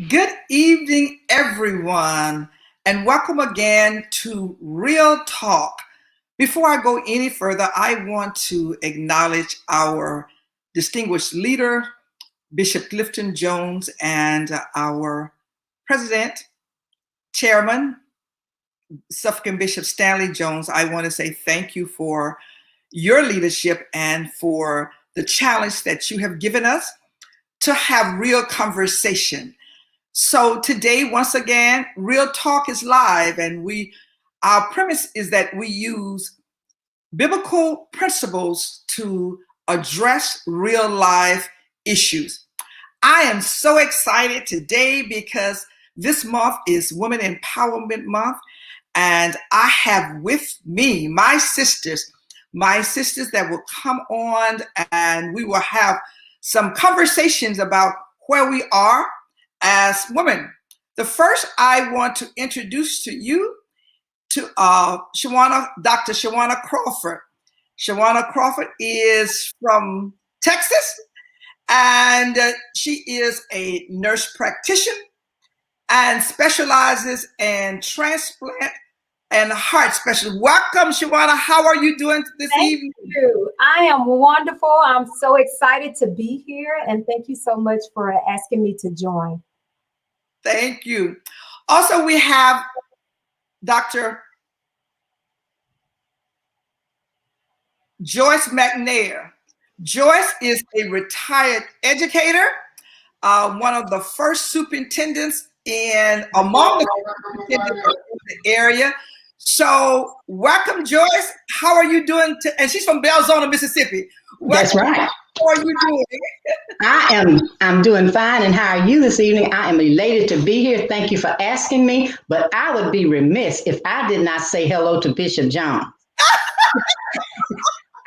Good evening, everyone, and welcome again to Real Talk. Before I go any further, I want to acknowledge our distinguished leader, Bishop Clifton Jones, and our president, chairman, Suffragan Bishop Stanley Jones. I want to say thank you for your leadership and for the challenge that you have given us to have real conversation. So today, once again, Real Talk is live, and our premise is that we use biblical principles to address real life issues. I am so excited today because this month is Women Empowerment Month, and I have with me my sisters that will come on, and we will have some conversations about where we are as women. The first I want to introduce to you to Dr. Shawana Crawford. Shawana Crawford is from Texas, and she is a nurse practitioner and specializes in transplant and heart specialist. Welcome, Shawana. How are you doing this evening? Thank you. I am wonderful. I'm so excited to be here, and thank you so much for asking me to join. Thank you. Also, we have Dr. Joyce McNair. Joyce is a retired educator, one of the first superintendents among the superintendents in the area. So welcome, Joyce. How are you doing? And she's from Belzona, Mississippi. That's right. How are you doing? I'm doing fine. And how are you this evening? I am elated to be here. Thank you for asking me. But I would be remiss if I did not say hello to Bishop John.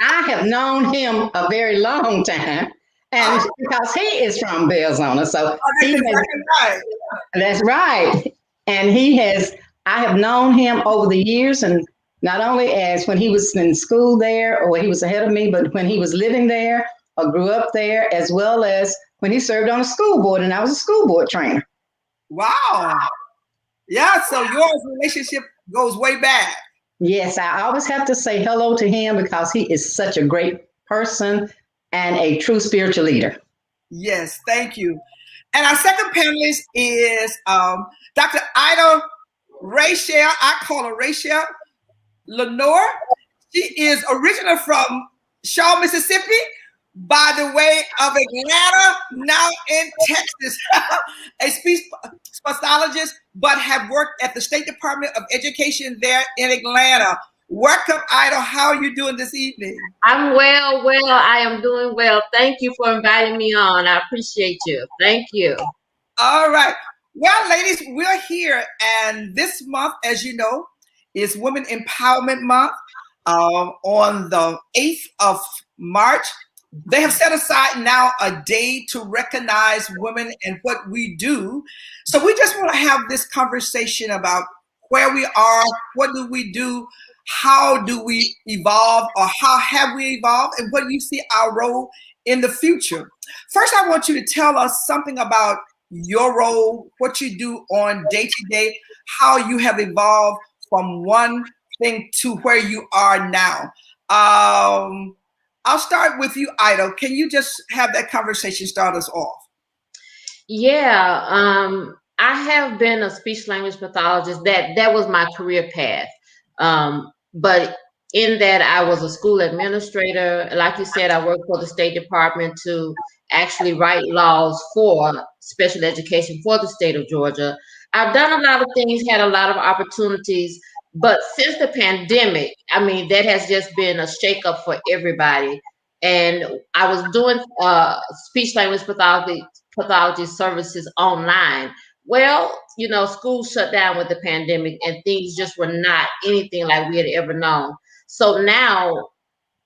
I have known him a very long time, and because he is from Belzona, so that's right. And I have known him over the years, and not only as when he was in school there, or he was ahead of me, but when he was living there or grew up there, as well as when he served on a school board, and I was a school board trainer. Wow. Yeah, so your relationship goes way back. Yes, I always have to say hello to him because he is such a great person and a true spiritual leader. Yes, thank you. And our second panelist is Dr. Ida Rachel. I call her Rachel Lenore. She is originally from Shaw, Mississippi, by the way of Atlanta, now in Texas, a speech pathologist, but have worked at the State Department of Education there in Atlanta. Welcome, Ida. How are you doing this evening? I'm well. I am doing well. Thank you for inviting me on. I appreciate you. Thank you. All right. Well, ladies, we're here, and this month, as you know, is Women Empowerment Month. On the 8th of March, they have set aside now a day to recognize women and what we do. So we just want to have this conversation about where we are, what do we do, how do we evolve, or how have we evolved, and what do you see our role in the future. First, I want you to tell us something about your role, what you do on day to day, how you have evolved from one thing to where you are now. I'll start with you, Ida. Can you just have that conversation start us off? Yeah, I have been a speech language pathologist. That was my career path. But in that, I was a school administrator. Like you said, I worked for the State Department to actually write laws for special education for the state of Georgia. I've done a lot of things, had a lot of opportunities. But since the pandemic, I mean, that has just been a shakeup for everybody. And I was doing speech language pathology services online. Well, you know, schools shut down with the pandemic and things just were not anything like we had ever known. So now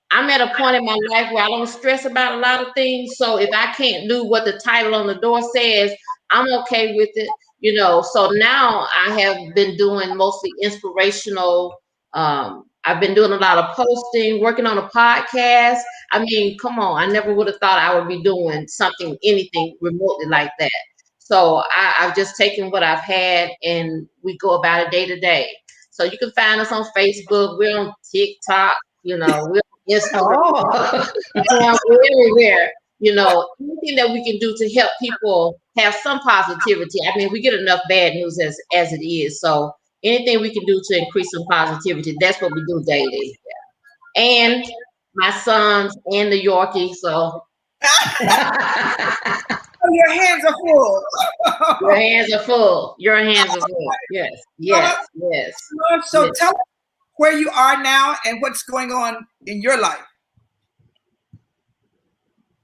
I'm at a point in my life where I don't stress about a lot of things. So if I can't do what the title on the door says, I'm okay with it. You know, so now I have been doing mostly inspirational. I've been doing a lot of posting, working on a podcast. I mean, come on, I never would have thought I would be doing anything remotely like that. So I've just taken what I've had and we go about it day to day. So you can find us on Facebook. We're on TikTok. We're on Instagram. We're everywhere. Anything that we can do to help people have some positivity. I mean, we get enough bad news as it is. So anything we can do to increase some positivity, that's what we do daily. And my sons and the Yorkie. So your hands are full. your hands are full. Your hands are full. Yes. Yes. Yes. So yes. tell us where you are now and what's going on in your life.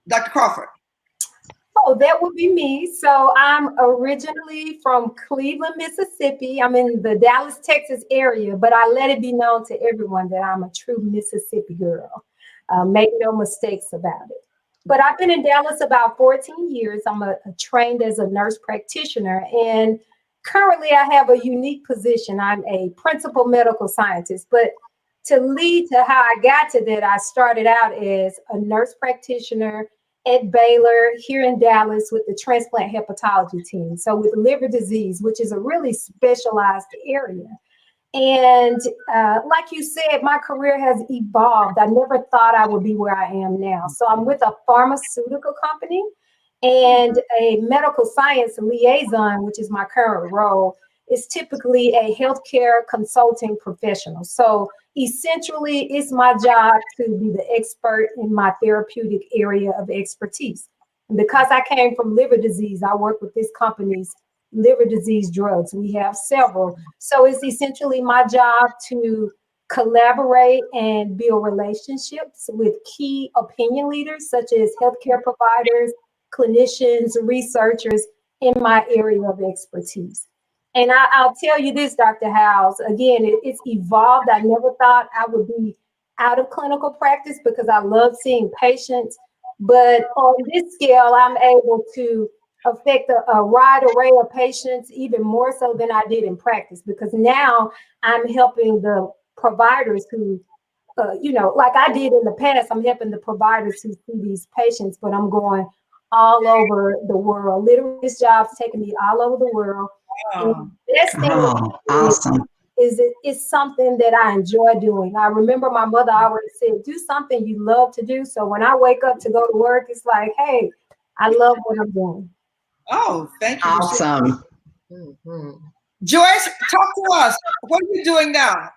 Dr. Crawford. Oh, that would be me. So I'm originally from Cleveland, Mississippi. I'm in the Dallas, Texas area, but I let it be known to everyone that I'm a true Mississippi girl. Make no mistakes about it. But I've been in Dallas about 14 years. I'm trained as a nurse practitioner, and currently I have a unique position. I'm a principal medical scientist, but to lead to how I got to that, I started out as a nurse practitioner at Baylor here in Dallas with the transplant hepatology team. So with liver disease, which is a really specialized area. And like you said, my career has evolved. I never thought I would be where I am now. So I'm with a pharmaceutical company and a medical science liaison, which is my current role, is typically a healthcare consulting professional. So essentially, it's my job to be the expert in my therapeutic area of expertise. And because I came from liver disease, I work with this company's liver disease drugs. We have several. So it's essentially my job to collaborate and build relationships with key opinion leaders, such as healthcare providers, clinicians, researchers in my area of expertise. And I'll tell you this, Dr. Howes, again, it's evolved. I never thought I would be out of clinical practice because I love seeing patients. But on this scale, I'm able to affect a wide array of patients, even more so than I did in practice, because now I'm helping the providers who, like I did in the past, I'm helping the providers who see these patients, but I'm going all over the world. Literally, this job's taking me all over the world. And the best thing awesome. is it's something that I enjoy doing. I remember my mother always said, do something you love to do. So when I wake up to go to work, it's like, hey, I love what I'm doing. Oh, thank you. Awesome. Mm-hmm. Joyce, talk to us. What are you doing now?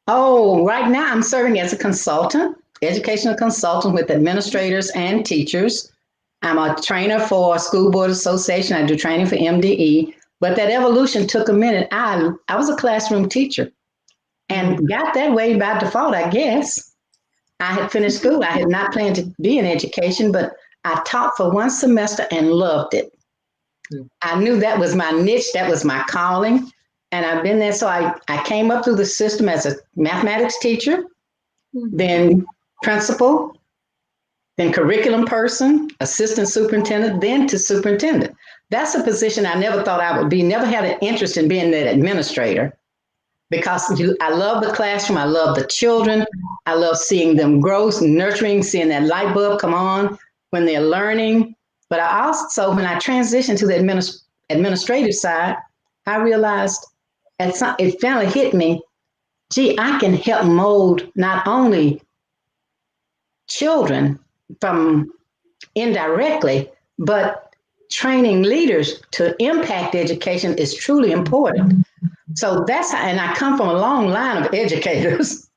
Oh, right now I'm serving as a consultant, educational consultant with administrators and teachers. I'm a trainer for School Board Association. I do training for MDE, but that evolution took a minute. I was a classroom teacher and got that way by default, I guess. I had finished school. I had not planned to be in education, but I taught for one semester and loved it. I knew that was my niche, that was my calling, and I've been there. So I came up through the system as a mathematics teacher, then principal, then curriculum person, assistant superintendent, then to superintendent. That's a position I never thought I would be, never had an interest in being that administrator, because I love the classroom, I love the children, I love seeing them grow, nurturing, seeing that light bulb come on when they're learning. But I also, when I transitioned to the administrative side, I realized it finally hit me, gee, I can help mold not only children from indirectly, but training leaders to impact education is truly important. So that's how, and I come from a long line of educators.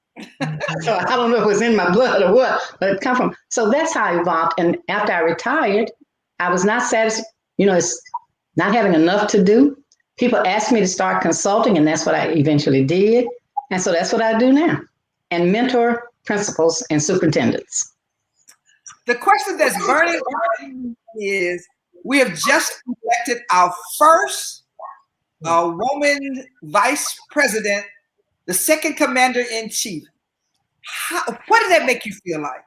So I don't know if it was in my blood or what, but it come from. So that's how I evolved. And after I retired, I was not satisfied. It's not having enough to do. People asked me to start consulting, and that's what I eventually did. And so that's what I do now, and mentor principals and superintendents. The question that's burning is, we have just elected our first woman vice president, the second commander-in-chief. What did that make you feel like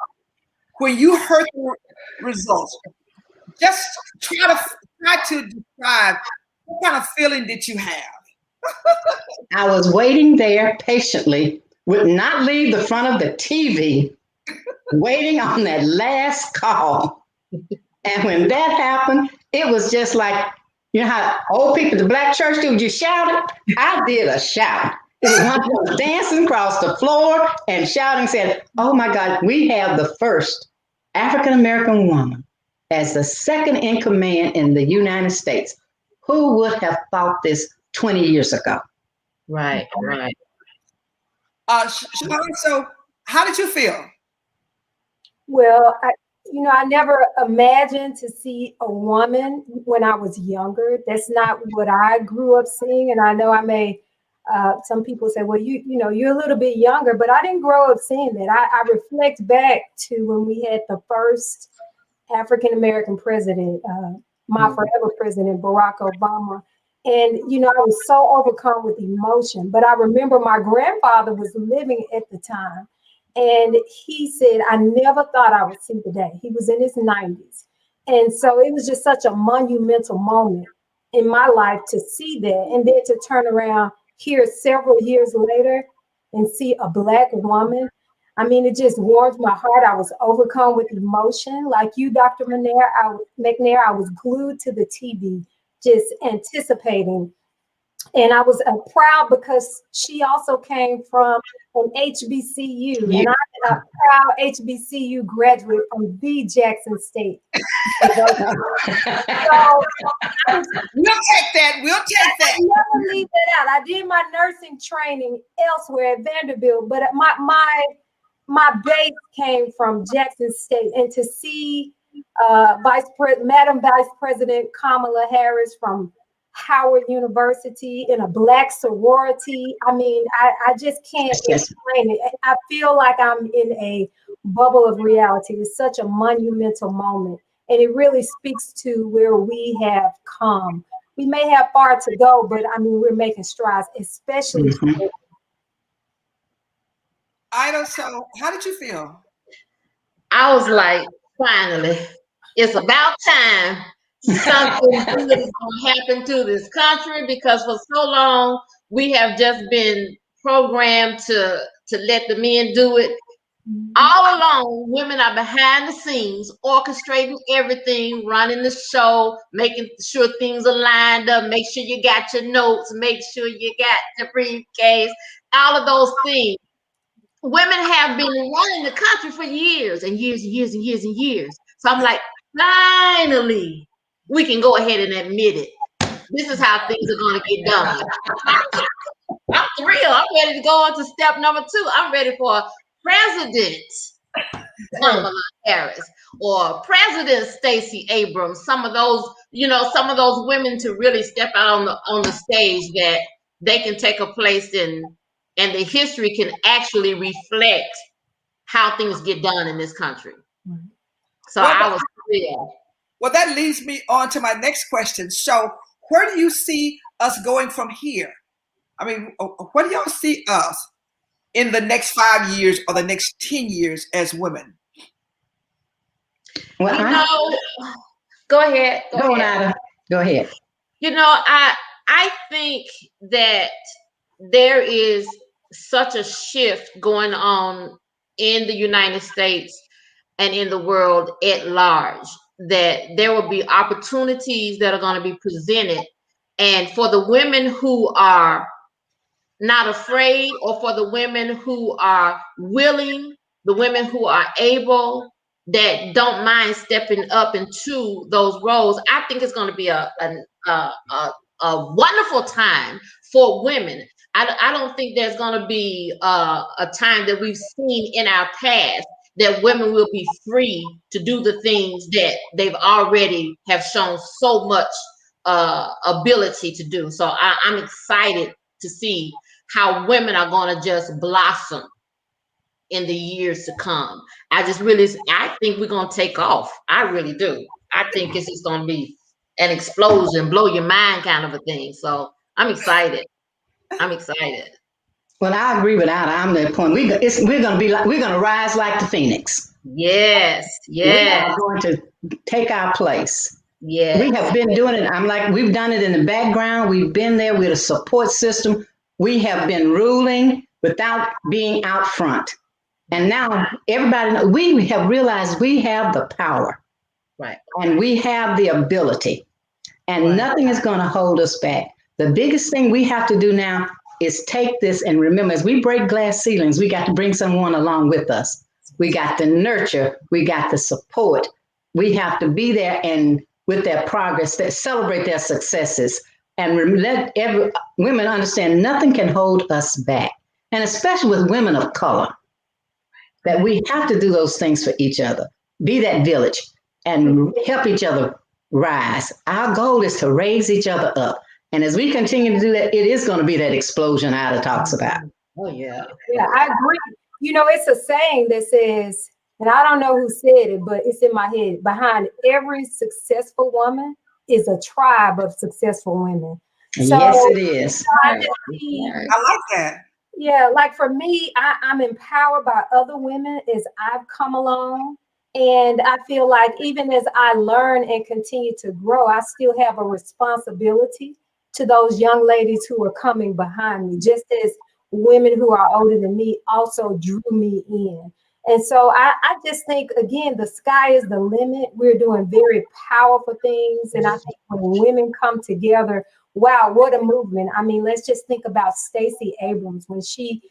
when you heard the results? Just try to describe what kind of feeling did you have? I was waiting there patiently, would not leave the front of the TV, waiting on that last call. And when that happened, it was just like, you know how old people, the black church do, just shouted? I did a shout. It was one who was dancing across the floor and shouting, said, oh my God, we have the first African-American woman as the second in command in the United States. Who would have thought this 20 years ago? Right, right. Siobhan, so how did you feel? Well, I never imagined to see a woman when I was younger. That's not what I grew up seeing. And I know some people say, well, you're a little bit younger, but I didn't grow up seeing that. I reflect back to when we had the first African-American president, my forever president, Barack Obama. And, I was so overcome with emotion. But I remember my grandfather was living at the time. And he said, I never thought I would see the day. He was in his 90s. And so it was just such a monumental moment in my life to see that. And then to turn around here several years later and see a Black woman. I mean, it just warmed my heart. I was overcome with emotion. Like you, Dr. McNair, I was glued to the TV, just anticipating. And I was proud because she also came from an HBCU, and I'm a proud HBCU graduate from the Jackson State. So, We'll take that. I never leave that out. I did my nursing training elsewhere at Vanderbilt, but my base came from Jackson State, and to see Madam Vice President Kamala Harris from Howard University in a Black sorority. I mean, I just can't explain it. I feel like I'm in a bubble of reality. It's such a monumental moment. And it really speaks to where we have come. We may have far to go, but I mean, we're making strides, especially. Ida, so how did you feel? I was like, finally, it's about time something good is going to happen to this country, because for so long we have just been programmed to let the men do it. All along, women are behind the scenes, orchestrating everything, running the show, making sure things are lined up, make sure you got your notes, make sure you got your briefcase, all of those things. Women have been running the country for years and years and years and years and years. So I'm like, finally, we can go ahead and admit it. This is how things are going to get done. I'm thrilled. I'm ready to go on to step number 2. I'm ready for President Kamala Harris or President Stacey Abrams. Some of those women to really step out on the stage, that they can take a place in, and the history can actually reflect how things get done in this country. So I was thrilled. Well, that leads me on to my next question. So where do you see us going from here? I mean, where do y'all see us in the next 5 years or the next 10 years as women? Well, go ahead. Go ahead. Go ahead. I think that there is such a shift going on in the United States and in the world at large, that there will be opportunities that are going to be presented. And for the women who are not afraid, or for the women who are willing, the women who are able, that don't mind stepping up into those roles, I think it's going to be a wonderful time for women. I don't think there's going to be a time that we've seen in our past that women will be free to do the things that they've already have shown so much ability to do. So I'm excited to see how women are going to just blossom in the years to come. I think we're going to take off. I really do. I think it's just going to be an explosion, blow your mind kind of a thing. So I'm excited. Well, I agree with Ida. I'm at the point. We're going to rise like the phoenix. Yes. We are going to take our place. Yeah. We have been doing it. We've done it in the background. We've been there with a support system. We have been ruling without being out front. And now everybody, we have realized we have the power. Right. And we have the ability, and nothing is going to hold us back. The biggest thing we have to do now is take this and remember, as we break glass ceilings, we got to bring someone along with us. We got to nurture, we got to support. We have to be there and with their progress, that celebrate their successes, and let women understand nothing can hold us back. And especially with women of color, that we have to do those things for each other, be that village and help each other rise. Our goal is to raise each other up. And as we continue to do that, it is going to be that explosion Ida talks about. Oh, yeah. Yeah, I agree. You know, it's a saying that says, and I don't know who said it, but it's in my head, behind every successful woman is a tribe of successful women. So yes, it is. I just see, I like that. yeah, like for me, I'm empowered by other women as I've come along. And I feel like even as I learn and continue to grow, I still have a responsibility to those young ladies who are coming behind me, just as women who are older than me also drew me in. And so I just think, again, the sky is the limit. We're doing very powerful things. And I think when women come together, wow, what a movement. I mean, let's just think about Stacey Abrams when she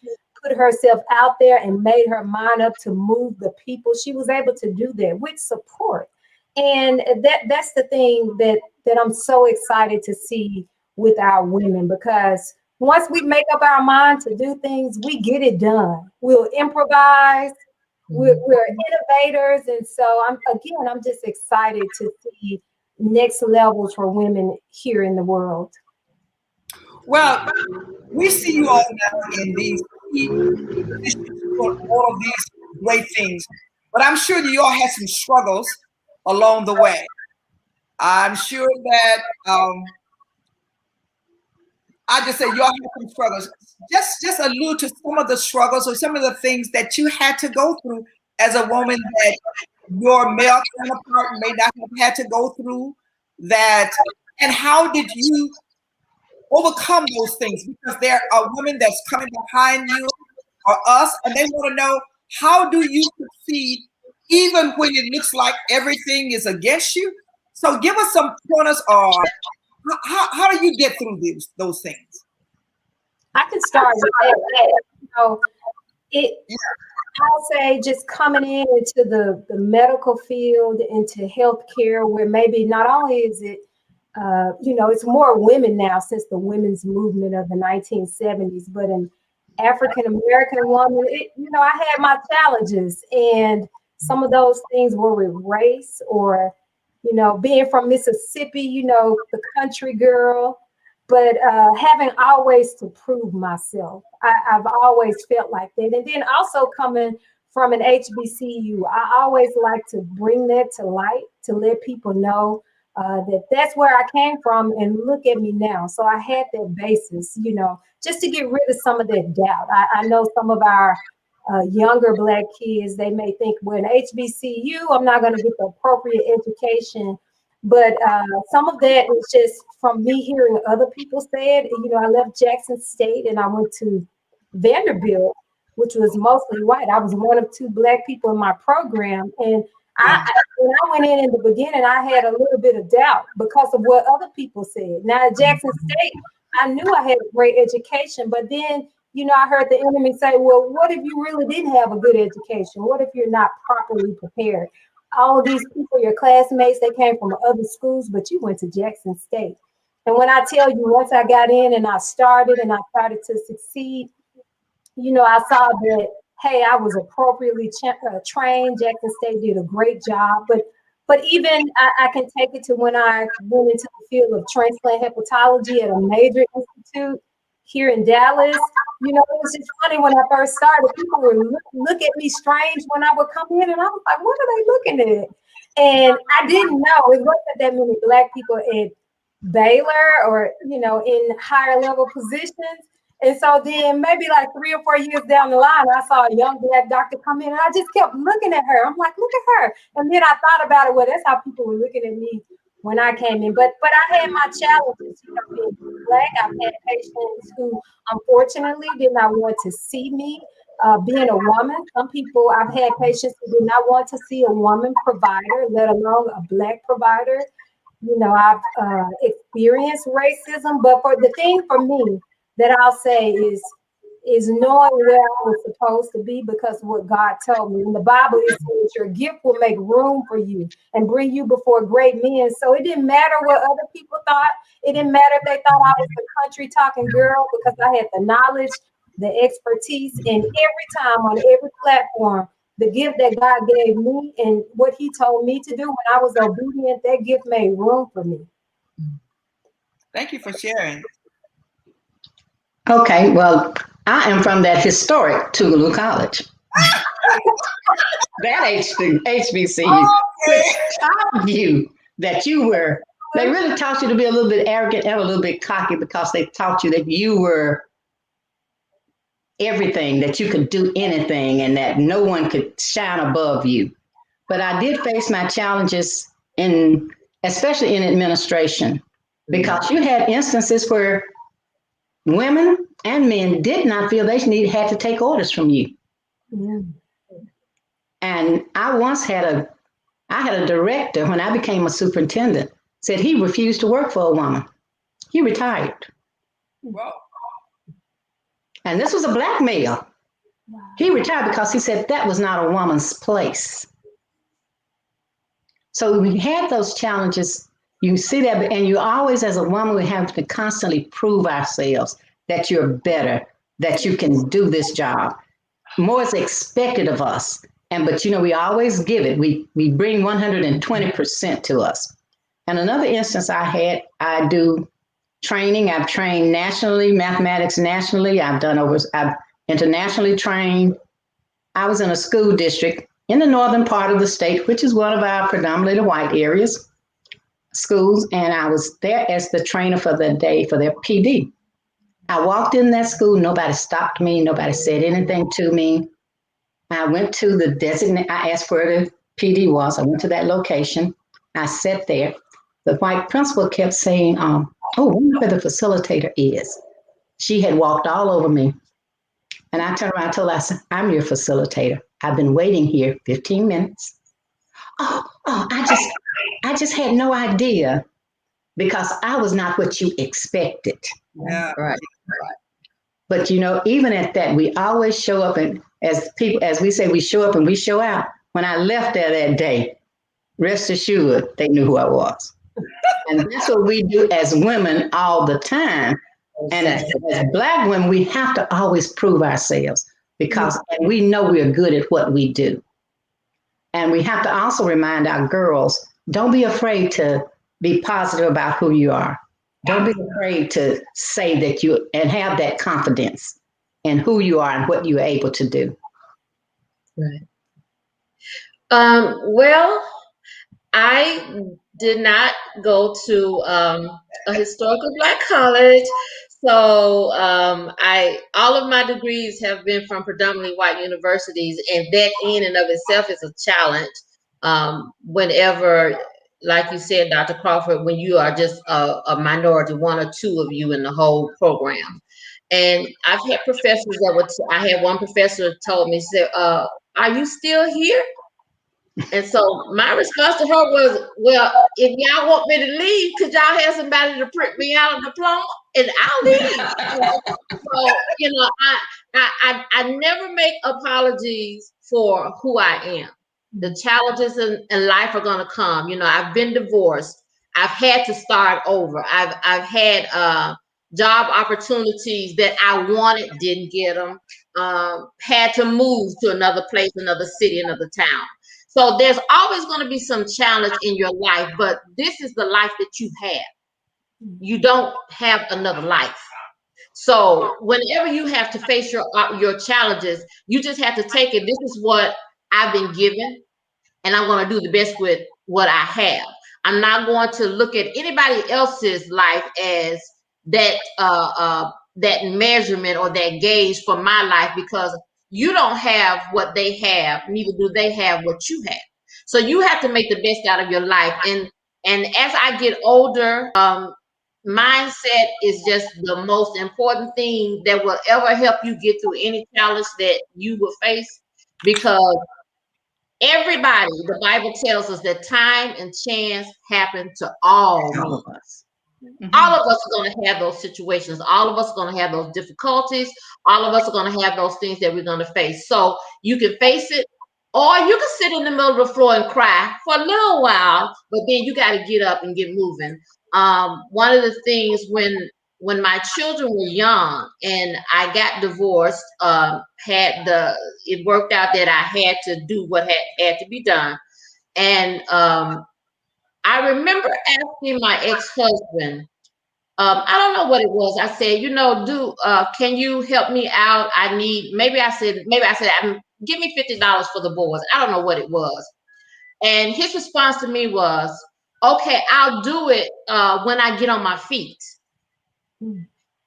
put herself out there and made her mind up to move the people. She was able to do that with support. And that's the thing that I'm so excited to see with our women, because once we make up our mind to do things, we get it done. We'll improvise. We're innovators. And so I'm just excited to see next levels for women here in the world. Well, we see you all now in these key positions for all of these great things, but I'm sure that you all had some struggles along the way. I'm sure that I just say y'all had some struggles. Just allude to some of the struggles or some of the things that you had to go through as a woman that your male counterpart may not have had to go through. That, and how did you overcome those things? Because there are women that's coming behind you or us, and they want to know, how do you succeed even when it looks like everything is against you? So give us some pointers, or how do you get through those things? I can start with that. So I'll say just coming into the medical field, into healthcare, where maybe not only is it, it's more women now since the women's movement of the 1970s, but an African American woman, I had my challenges, and some of those things were with race, or being from Mississippi, the country girl, but having always to prove myself. I've always felt like that. And then also coming from an HBCU, I always like to bring that to light, to let people know that's where I came from, and look at me now. So I had that basis, just to get rid of some of that doubt. I know some of our younger Black kids, they may think, well, in HBCU, I'm not going to get the appropriate education. But some of that is just from me hearing other people say it. I left Jackson State and I went to Vanderbilt, which was mostly white. I was one of two Black people in my program. And when I went in the beginning, I had a little bit of doubt because of what other people said. Now at Jackson State, I knew I had a great education, but then, I heard the enemy say, well, what if you really didn't have a good education? What if you're not properly prepared? All of these people, your classmates, they came from other schools, but you went to Jackson State. And when I tell you, once I got in and I started to succeed, I saw that, hey, I was appropriately trained. Jackson State did a great job. But even I can take it to when I went into the field of transplant hepatology at a major institute here in Dallas. It was just funny when I first started, people would look at me strange when I would come in, and I was like, what are they looking at? And I didn't know it wasn't that many Black people at Baylor or, in higher level positions. And so then maybe like 3 or 4 years down the line, I saw a young Black doctor come in, and I just kept looking at her. I'm like, look at her. And then I thought about it. Well, that's how people were looking at me when I came in. But I had my challenges, being Black. I've had patients who unfortunately did not want to see me being a woman. Some people, I've had patients who did not want to see a woman provider, let alone a Black provider. I've experienced racism, but for the thing for me that I'll say is knowing where I was supposed to be because of what God told me. In the Bible, it says your gift will make room for you and bring you before great men. So it didn't matter what other people thought. It didn't matter if they thought I was the country talking girl, because I had the knowledge, the expertise, and every time on every platform, the gift that God gave me and what he told me to do when I was obedient, that gift made room for me. Thank you for sharing. Okay, well, I am from that historic Tougaloo College. That HBCU, which taught you that you were, they really taught you to be a little bit arrogant and a little bit cocky, because they taught you that you were everything, that you could do anything, and that no one could shine above you. But I did face my challenges especially in administration, because you had instances where women and men did not feel they had to take orders from you. Yeah. And I once had a director, when I became a superintendent, said he refused to work for a woman. He retired. Whoa. And this was a Black male. Wow. He retired because he said that was not a woman's place. So we had those challenges. You see that, and you always, as a woman, we have to constantly prove ourselves that you're better, that you can do this job. More is expected of us. But we always give it. We bring 120% to us. And another instance I do training. I've trained nationally, mathematics nationally. I've internationally trained. I was in a school district in the northern part of the state, which is one of our predominantly white areas, schools. And I was there as the trainer for the day for their PD. I walked in that school. Nobody stopped me. Nobody said anything to me. I went to the designate. I asked where the PD was. I went to that location. I sat there. The white principal kept saying, "Oh, wonder where the facilitator is." She had walked all over me. And I turned around and told her, I said, "I'm your facilitator. I've been waiting here 15 minutes. I just had no idea, because I was not what you expected." Yeah. Right. But even at that, we always show up, and as we say, we show up and we show out. When I left there that day, rest assured, they knew who I was. And that's what we do as women all the time. And as Black women, we have to always prove ourselves, because and we know we're good at what we do. And we have to also remind our girls, don't be afraid to be positive about who you are. Don't be afraid to say that and have that confidence in who you are and what you're able to do. Right. Well, I did not go to a historical Black college, so all of my degrees have been from predominantly white universities, and that in and of itself is a challenge. Whenever, like you said, Dr. Crawford, when you are just a minority, one or two of you in the whole program. And I've had professors I had one professor told me, said, "Are you still here?" And so my response to her was, "Well, if y'all want me to leave, could y'all have somebody to print me out a diploma and I'll leave?" So, I never make apologies for who I am. The challenges in life are going to come. I've been divorced. I've had to start over. I've had job opportunities that I wanted, didn't get them. Had to move to another place, another city, another town. So there's always going to be some challenge in your life, but this is the life that you have. You don't have another life. So whenever you have to face your challenges, you just have to take it. This is what I've been given, and I'm going to do the best with what I have. I'm not going to look at anybody else's life as that measurement or that gauge for my life, because you don't have what they have, neither do they have what you have. So you have to make the best out of your life. And And as I get older, mindset is just the most important thing that will ever help you get through any challenge that you will face. Because everybody, the Bible tells us that time and chance happen to all of us. all of us are going to have those situations. All of us are going to have those difficulties. All of us are going to have those things that we're going to face. So you can face it, or you can sit in the middle of the floor and cry for a little while, but then you got to get up and get moving. One of the things when my children were young and I got divorced, it worked out that I had to do what had to be done. And I remember asking my ex-husband, I don't know what it was. I said, can you help me out? Maybe I said, give me $50 for the boys. I don't know what it was. And his response to me was, okay, I'll do it when I get on my feet.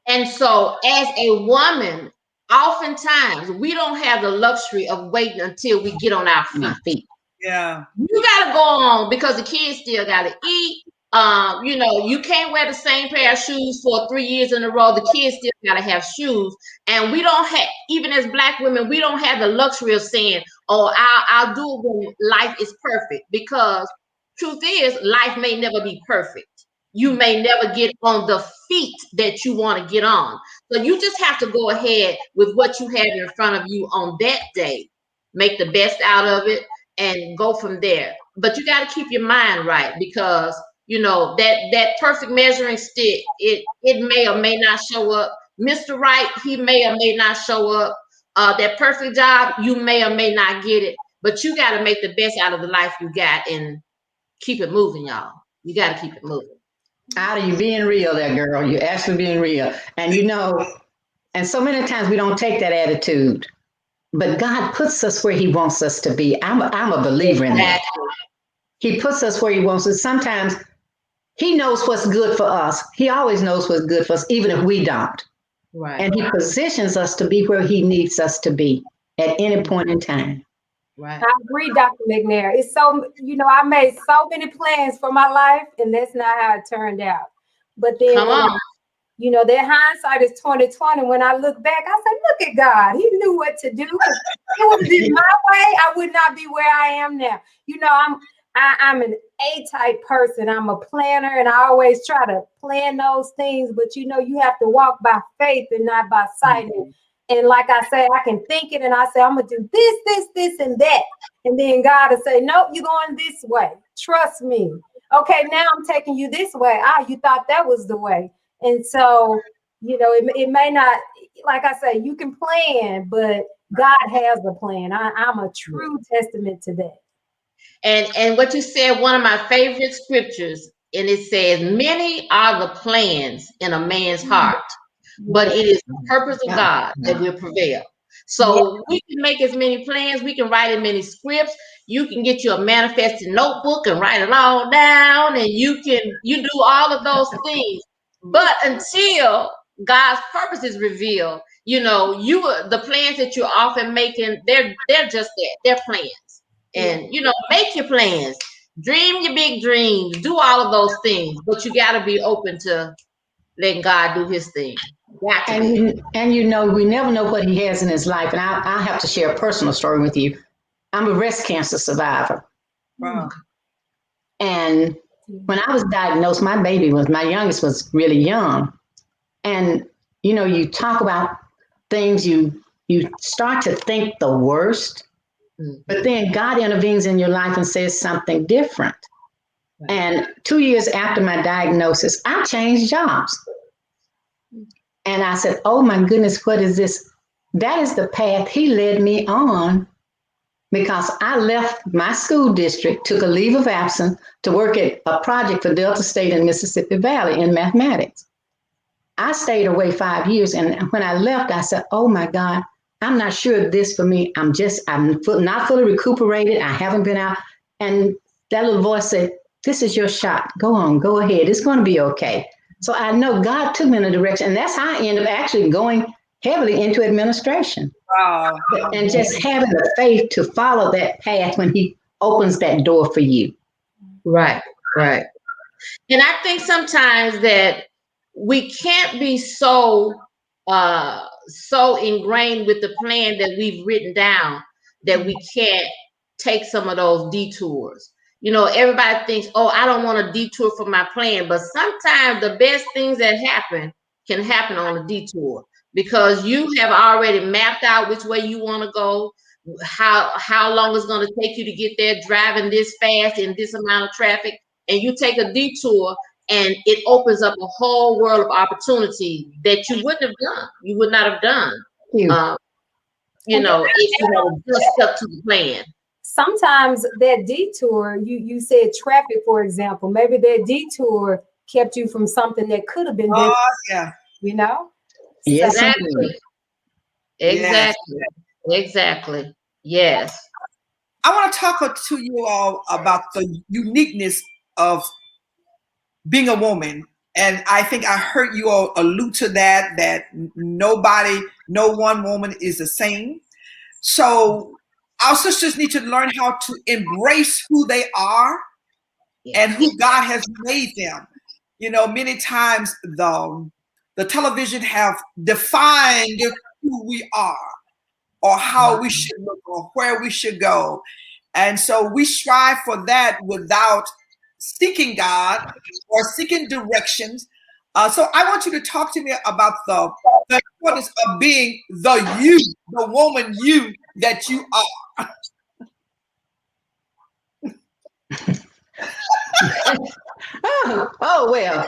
And so as a woman, oftentimes we don't have the luxury of waiting until we get on our feet. Yeah. You gotta go on because the kids still gotta eat. You can't wear the same pair of shoes for 3 years in a row. The kids still gotta have shoes. And we don't have, even as Black women, we don't have the luxury of saying, oh, I'll do it when life is perfect. Because truth is, life may never be perfect. You may never get on the feet that you want to get on. So you just have to go ahead with what you have in front of you on that day. Make the best out of it and go from there. But you got to keep your mind right, because that perfect measuring stick, it may or may not show up. Mr. Right, he may or may not show up. That perfect job, you may or may not get it. But you got to make the best out of the life you got and keep it moving, y'all. You got to keep it moving. Out of you being real there, girl. You're actually being real. And and so many times we don't take that attitude. But God puts us where he wants us to be. I'm a believer in that. He puts us where he wants us. Sometimes he knows what's good for us. He always knows what's good for us, even if we don't. Right. And he positions us to be where he needs us to be at any point in time. Right. I agree, Dr. McNair. It's so, I made so many plans for my life, and that's not how it turned out. But then, that hindsight is 2020. When I look back, I said, look at God. He knew what to do. If it would have been my way, I would not be where I am now. I'm an A-type person. I'm a planner, and I always try to plan those things. But, you have to walk by faith and not by sight. Mm-hmm. And like I say, I can think it and I say, I'm going to do this, and that. And then God will say, nope, you're going this way. Trust me. Okay, now I'm taking you this way. You thought that was the way. And so, it may not, like I say, you can plan, but God has a plan. I'm a true testament to that. And what you said, one of my favorite scriptures, and it says, many are the plans in a man's heart, but it is the purpose of God that will prevail. So we can make as many plans, we can write as many scripts, you can get you a manifesting notebook and write it all down, and you do all of those things. But until God's purpose is revealed, the plans that you're often making, they're just that, they're plans. And make your plans, dream your big dreams, do all of those things, but you got to be open to letting God do his thing. And we never know what he has in his life. And I have to share a personal story with you. I'm a breast cancer survivor. Wow. And when I was diagnosed, my youngest was really young. And, you talk about things, you start to think the worst, but then God intervenes in your life and says something different. Right. And 2 years after my diagnosis, I changed jobs. And I said, oh my goodness, what is this? That is the path he led me on, because I left my school district, took a leave of absence to work at a project for Delta State and Mississippi Valley in mathematics. I stayed away 5 years. And when I left, I said, oh my God, I'm not sure this for me. I'm not fully recuperated. I haven't been out. And that little voice said, this is your shot. Go on, go ahead. It's going to be okay. So I know God took me in a direction. And that's how I ended up actually going heavily into administration. Wow. And just having the faith to follow that path when he opens that door for you. Right, right. And I think sometimes that we can't be so ingrained with the plan that we've written down that we can't take some of those detours. You know, everybody thinks, oh, I don't want a detour for my plan, but sometimes the best things that happen can happen on a detour because you have already mapped out which way you want to go, how long it's going to take you to get there driving this fast in this amount of traffic, and you take a detour and it opens up a whole world of opportunity that you wouldn't have done. You would not have done, um, you And know, if you had just stuck to the plan. sometimes that detour, you said traffic, for example, maybe that detour kept you from something that could have been done, Oh, yeah. you know? Yes, Exactly. Yes. Exactly. Exactly. Yes. I want to talk to you all about the uniqueness of being a woman. And I think I heard you all allude to that nobody, no one woman is the same. So our sisters need to learn how to embrace who they are and who God has made them. You know, many times the television have defined who we are or how we should look or where we should go. And so we strive for that without seeking God or seeking directions. So I want you to talk to me about the importance of being the woman you that you are. Well,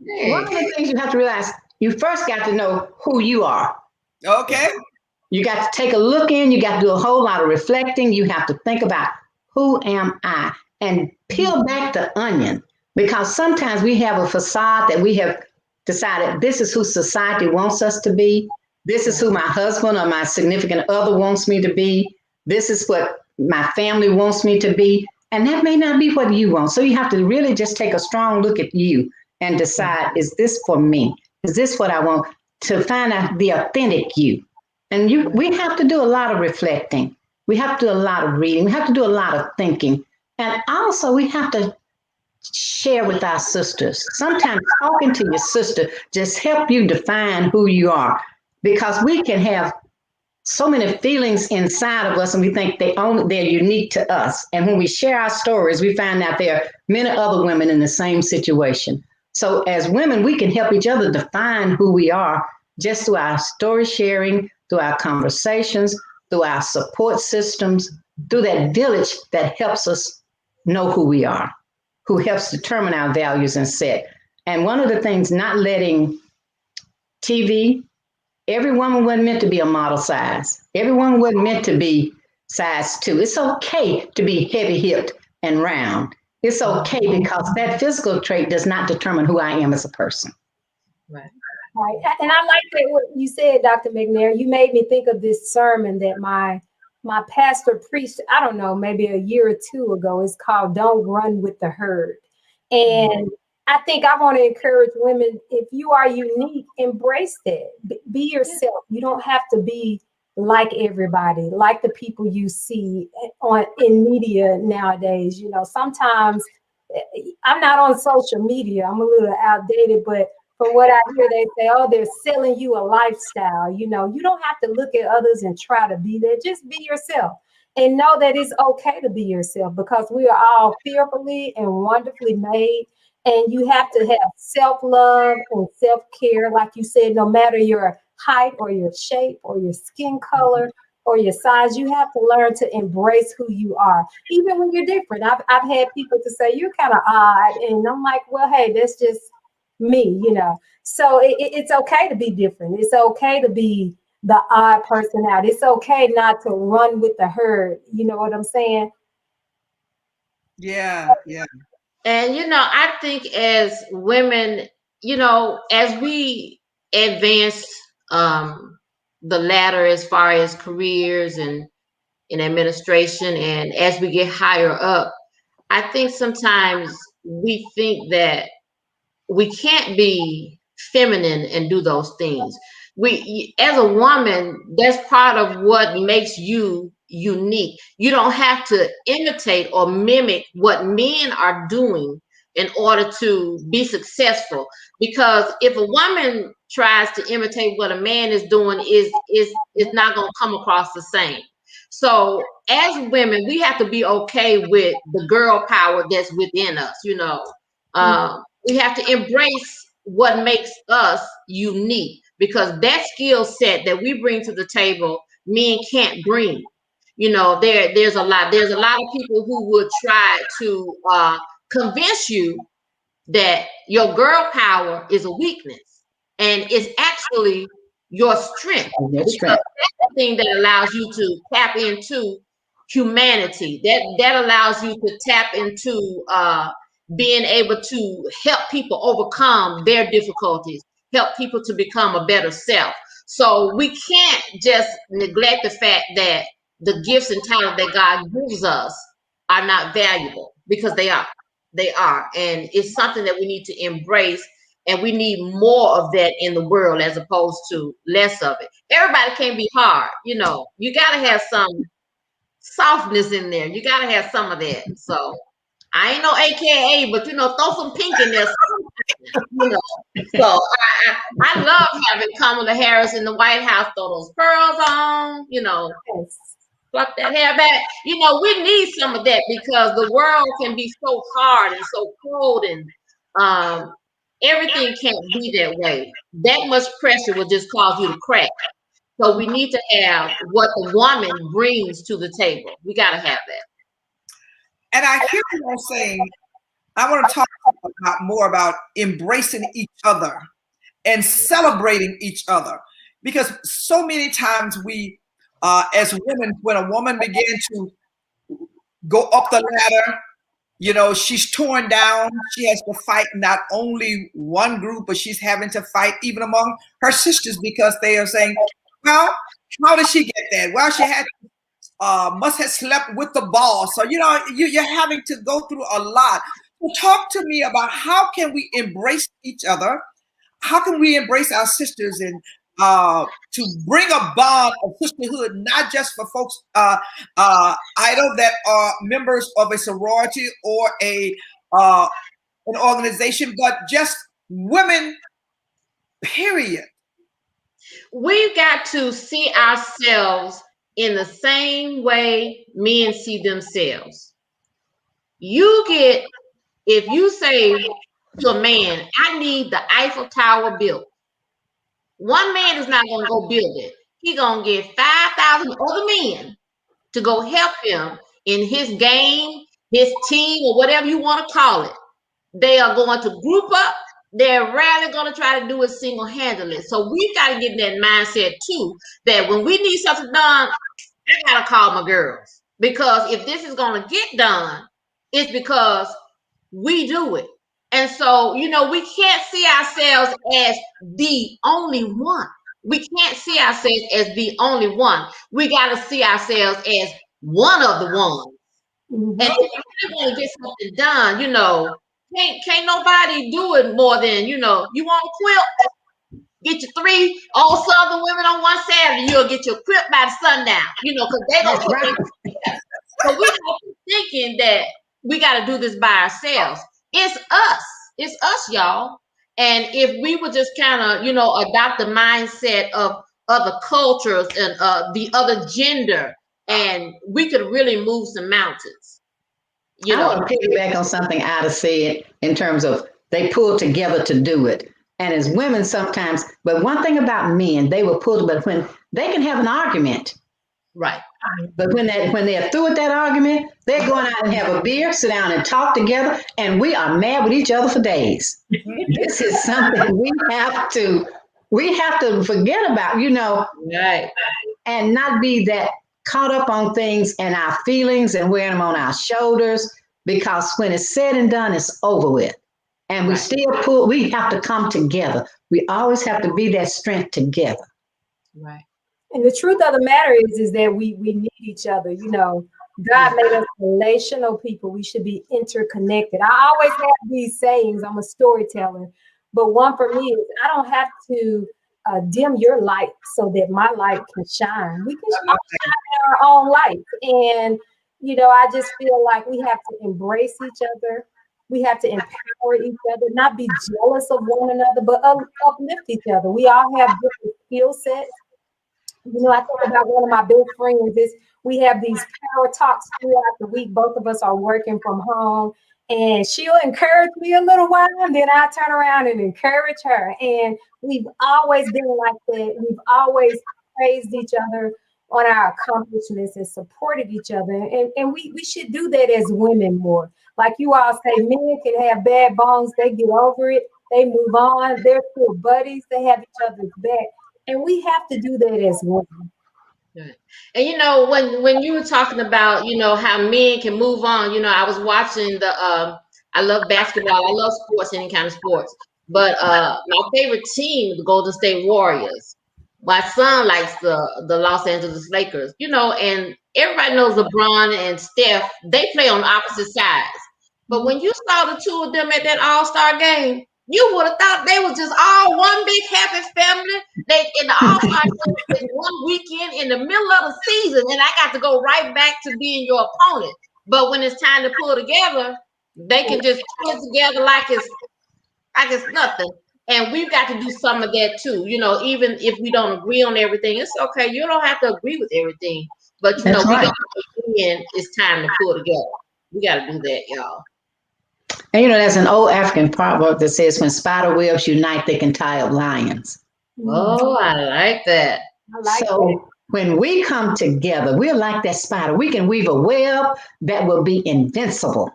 one of the things you have to realize, you first got to know who you are. Okay. You got to take a look in, you got to do a whole lot of reflecting. You have to think about, who am I? And peel back the onion, because sometimes we have a facade that we have decided this is who society wants us to be. This is who my husband or my significant other wants me to be. This is what my family wants me to be. And that may not be what you want. So you have to really just take a strong look at you and decide, is this for me? Is this what I want? To find out the authentic you. And we have to do a lot of reflecting. We have to do a lot of reading. We have to do a lot of thinking. And also we have to share with our sisters. Sometimes talking to your sister just help you define who you are, because we can have so many feelings inside of us and we think they're unique to us. And when we share our stories, we find out there are many other women in the same situation. So as women, we can help each other define who we are just through our story sharing, through our conversations, through our support systems, through that village that helps us know who we are, who helps determine our values and set. And one of the things, not letting TV, every woman wasn't meant to be a model size. Every woman wasn't meant to be size 2. It's okay to be heavy hipped and round. It's okay, because that physical trait does not determine who I am as a person. Right. And I like that what you said, Dr. McNair. You made me think of this sermon that my pastor preached, I don't know, maybe a year or two ago. It's called Don't Run with the Herd. And I think I want to encourage women, if you are unique, embrace that. Be yourself. You don't have to be like everybody, like the people you see in media nowadays. You know, sometimes I'm not on social media. I'm a little outdated, but from what I hear, they say, oh, they're selling you a lifestyle. You know, you don't have to look at others and try to be there. Just be yourself and know that it's okay to be yourself, because we are all fearfully and wonderfully made. And you have to have self-love and self-care. Like you said, no matter your height or your shape or your skin color or your size, you have to learn to embrace who you are, even when you're different. I've had people to say, you're kind of odd. And I'm like, well, hey, that's just me, you know. So it's okay to be different. It's okay to be the odd person out. It's okay not to run with the herd. You know what I'm saying? Yeah, yeah. And, you know, I think as women, you know, as we advance the ladder as far as careers and in administration, and as we get higher up, I think sometimes we think that we can't be feminine and do those things. We, as a woman, that's part of what makes you unique. You don't have to imitate or mimic what men are doing in order to be successful. Because if a woman tries to imitate what a man is doing, is not going to come across the same. So as women, we have to be okay with the girl power that's within us. We have to embrace what makes us unique, because that skill set that we bring to the table, men can't bring. There's a lot of people who would try to convince you that your girl power is a weakness, and it's actually your strength. That's Because that's the thing that allows you to tap into humanity. That allows you to tap into being able to help people overcome their difficulties, help people to become a better self. So we can't just neglect the fact that the gifts and talent that God gives us are not valuable, because they are. They are. And it's something that we need to embrace, and we need more of that in the world as opposed to less of it. Everybody can't be hard. You got to have some softness in there. You got to have some of that. So I ain't no AKA, but throw some pink in there. So I love having Kamala Harris in the White House, throw those pearls on, pluck that hair back. We need some of that, because the world can be so hard and so cold, and everything can't be that way. That much pressure will just cause you to crack. So we need to have what the woman brings to the table. We got to have that. And I hear you all saying, I want to talk more about embracing each other and celebrating each other, because so many times we, as women, when a woman begins to go up the ladder, she's torn down. She has to fight not only one group, but she's having to fight even among her sisters, because they are saying, well, how did she get that? Well, she must have slept with the boss. So, you're having to go through a lot. So talk to me about how can we embrace each other? How can we embrace our sisters, and to bring a bond of sisterhood, not just for folks idle that are members of a sorority or an organization, but just women, period. We've got to see ourselves in the same way men see themselves. If you say to a man, I need the Eiffel Tower built, one man is not going to go build it. He's going to get 5,000 other men to go help him in his game, his team, or whatever you want to call it. They are going to group up. They're rarely going to try to do it single-handedly. So we've got to get that mindset too, that when we need something done, I got to call my girls. Because if this is going to get done, it's because we do it. And so, we can't see ourselves as the only one. We can't see ourselves as the only one. We got to see ourselves as one of the ones. Mm-hmm. And if you really want to get something done, can't nobody do it more than, you want to quilt? Get your 3 old Southern women on one Saturday, you'll get your quilt by the sundown, because they don't put their. So we got to be thinking that we got to do this by ourselves. It's us, y'all. And if we would just kind of, adopt the mindset of other cultures and the other gender, and we could really move some mountains. I want to piggyback on something Ida said in terms of they pull together to do it. And as women sometimes, but one thing about men, they will pull, but when they can have an argument. Right. But when they're through with that argument, they're going out and have a beer, sit down and talk together, and we are mad with each other for days. This is something we have to forget about, right, and not be that caught up on things and our feelings and wearing them on our shoulders, because when it's said and done, it's over with. And we have to come together. We always have to be that strength together. Right. And the truth of the matter is that we need each other. God made us relational people. We should be interconnected. I always have these sayings. I'm a storyteller. But one for me is I don't have to dim your light so that my light can shine. We can shine in our own light. And, I just feel like we have to embrace each other. We have to empower each other, not be jealous of one another, but uplift each other. We all have different skill sets. You know, I think about one of my best friends is we have these power talks throughout the week. Both of us are working from home, and she'll encourage me a little while, and then I turn around and encourage her. And we've always been like that. We've always praised each other on our accomplishments and supported each other. And we should do that as women more. Like you all say, men can have bad bones, they get over it, they move on, they're still buddies, they have each other's back. And we have to do that as women. Right. And you know, when you were talking about, you know, how men can move on, you know, I was watching I love basketball, I love sports, any kind of sports. But my favorite team, the Golden State Warriors. My son likes the Los Angeles Lakers, you know, and everybody knows LeBron and Steph, they play on opposite sides. But when you saw the two of them at that All-Star game, you would have thought they were just all one big happy family. They in the All-Star game one weekend in the middle of the season, and I got to go right back to being your opponent. But when it's time to pull together, they can just pull it together like it's nothing. And we've got to do some of that too. You know, even if we don't agree on everything, it's okay. You don't have to agree with everything. But you know, we got to agree, it's time to pull together. We got to do that, y'all. And you know, there's an old African proverb that says, when spider webs unite, they can tie up lions. Oh, I like that. When we come together, we're like that spider. We can weave a web that will be invincible.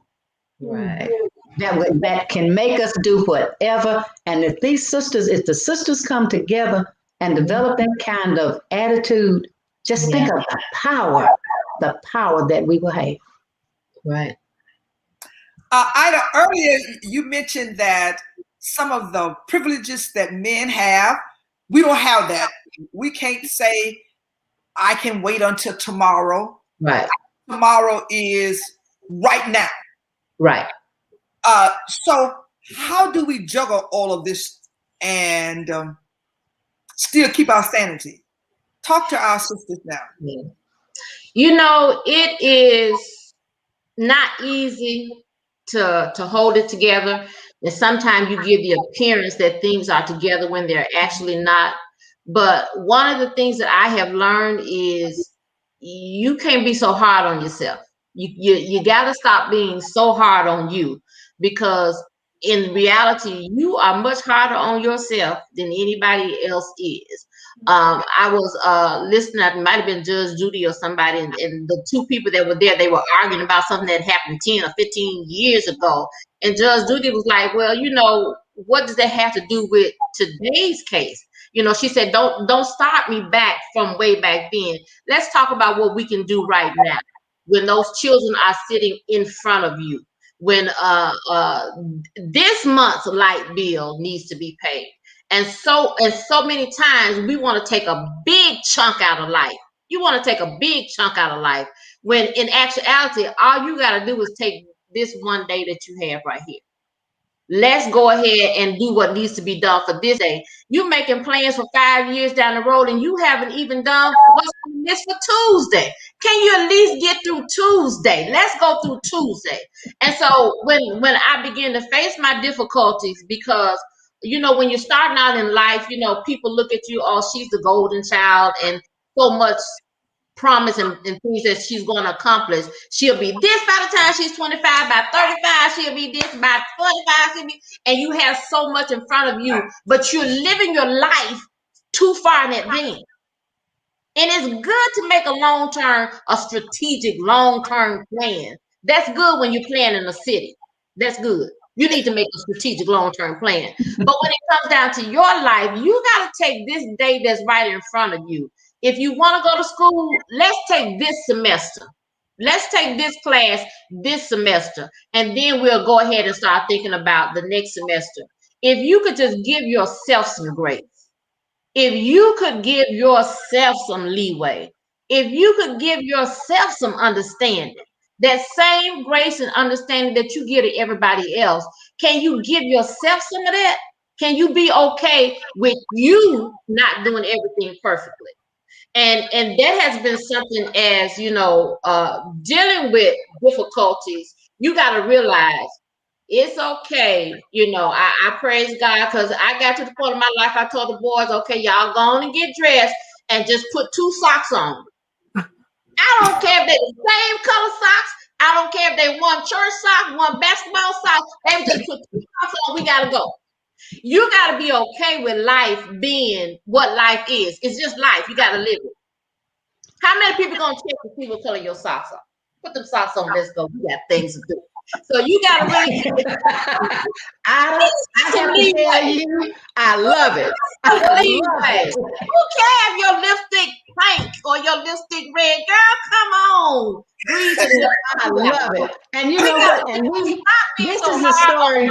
Right. That can make us do whatever. And if the sisters come together and develop that kind of attitude, just think of the power that we will have. Right. Ida, earlier you mentioned that some of the privileges that men have, we don't have that. We can't say, I can wait until tomorrow. Right. Tomorrow is right now. Right. So how do we juggle all of this and still keep our sanity? Talk to our sisters now. Yeah. You know, it is not easy to hold it together. And sometimes you give the appearance that things are together when they're actually not. But one of the things that I have learned is you can't be so hard on yourself. You got to stop being so hard on you, because in reality, you are much harder on yourself than anybody else is. I was listening, it might have been Judge Judy or somebody, and the two people that were there, they were arguing about something that happened 10 or 15 years ago. And Judge Judy was like, well, you know, what does that have to do with today's case? You know, she said, don't start me back from way back then. Let's talk about what we can do right now when those children are sitting in front of you, when this month's light bill needs to be paid. And so many times we want to take a big chunk out of life. You want to take a big chunk out of life, when in actuality, all you got to do is take this one day that you have right here. Let's go ahead and do what needs to be done for this day. You're making plans for 5 years down the road, and you haven't even done what's on the list for Tuesday. Can you at least get through Tuesday? Let's go through Tuesday. And so when I begin to face my difficulties, because you know, when you're starting out in life, you know, people look at you, oh, she's the golden child, and so much promise and things that she's going to accomplish. She'll be this by the time she's 25, by 35, she'll be this, by 45, she'll be, and you have so much in front of you, but you're living your life too far in advance. And it's good to make a strategic long-term plan. That's good when you're planning a city. That's good. You need to make a strategic long-term plan. But when it comes down to your life, you got to take this day that's right in front of you. If you want to go to school, let's take this semester. Let's take this class this semester. And then we'll go ahead and start thinking about the next semester. If you could just give yourself some grace, if you could give yourself some leeway, if you could give yourself some understanding, that same grace and understanding that you give to everybody else, can you give yourself some of that? Can you be okay with you not doing everything perfectly? And that has been something, as you know, dealing with difficulties, you got to realize It's okay. I praise God because I got to the point of my life. I told the boys, okay, y'all go on and get dressed and just put 2 socks on. I don't care if they the same color socks. I don't care if they one church sock, one basketball sock. They just put 2 socks on. We gotta go. You gotta be okay with life being what life is. It's just life. You gotta live it. How many people gonna check to see what color your socks are? Put them socks on. Let's go. We got things to do. So you gotta really. I have to tell you, I love it. I love it. Who cares if your lipstick pink or your lipstick red? Girl, come on. Breathe it. I love it. And you know what? And this is the story.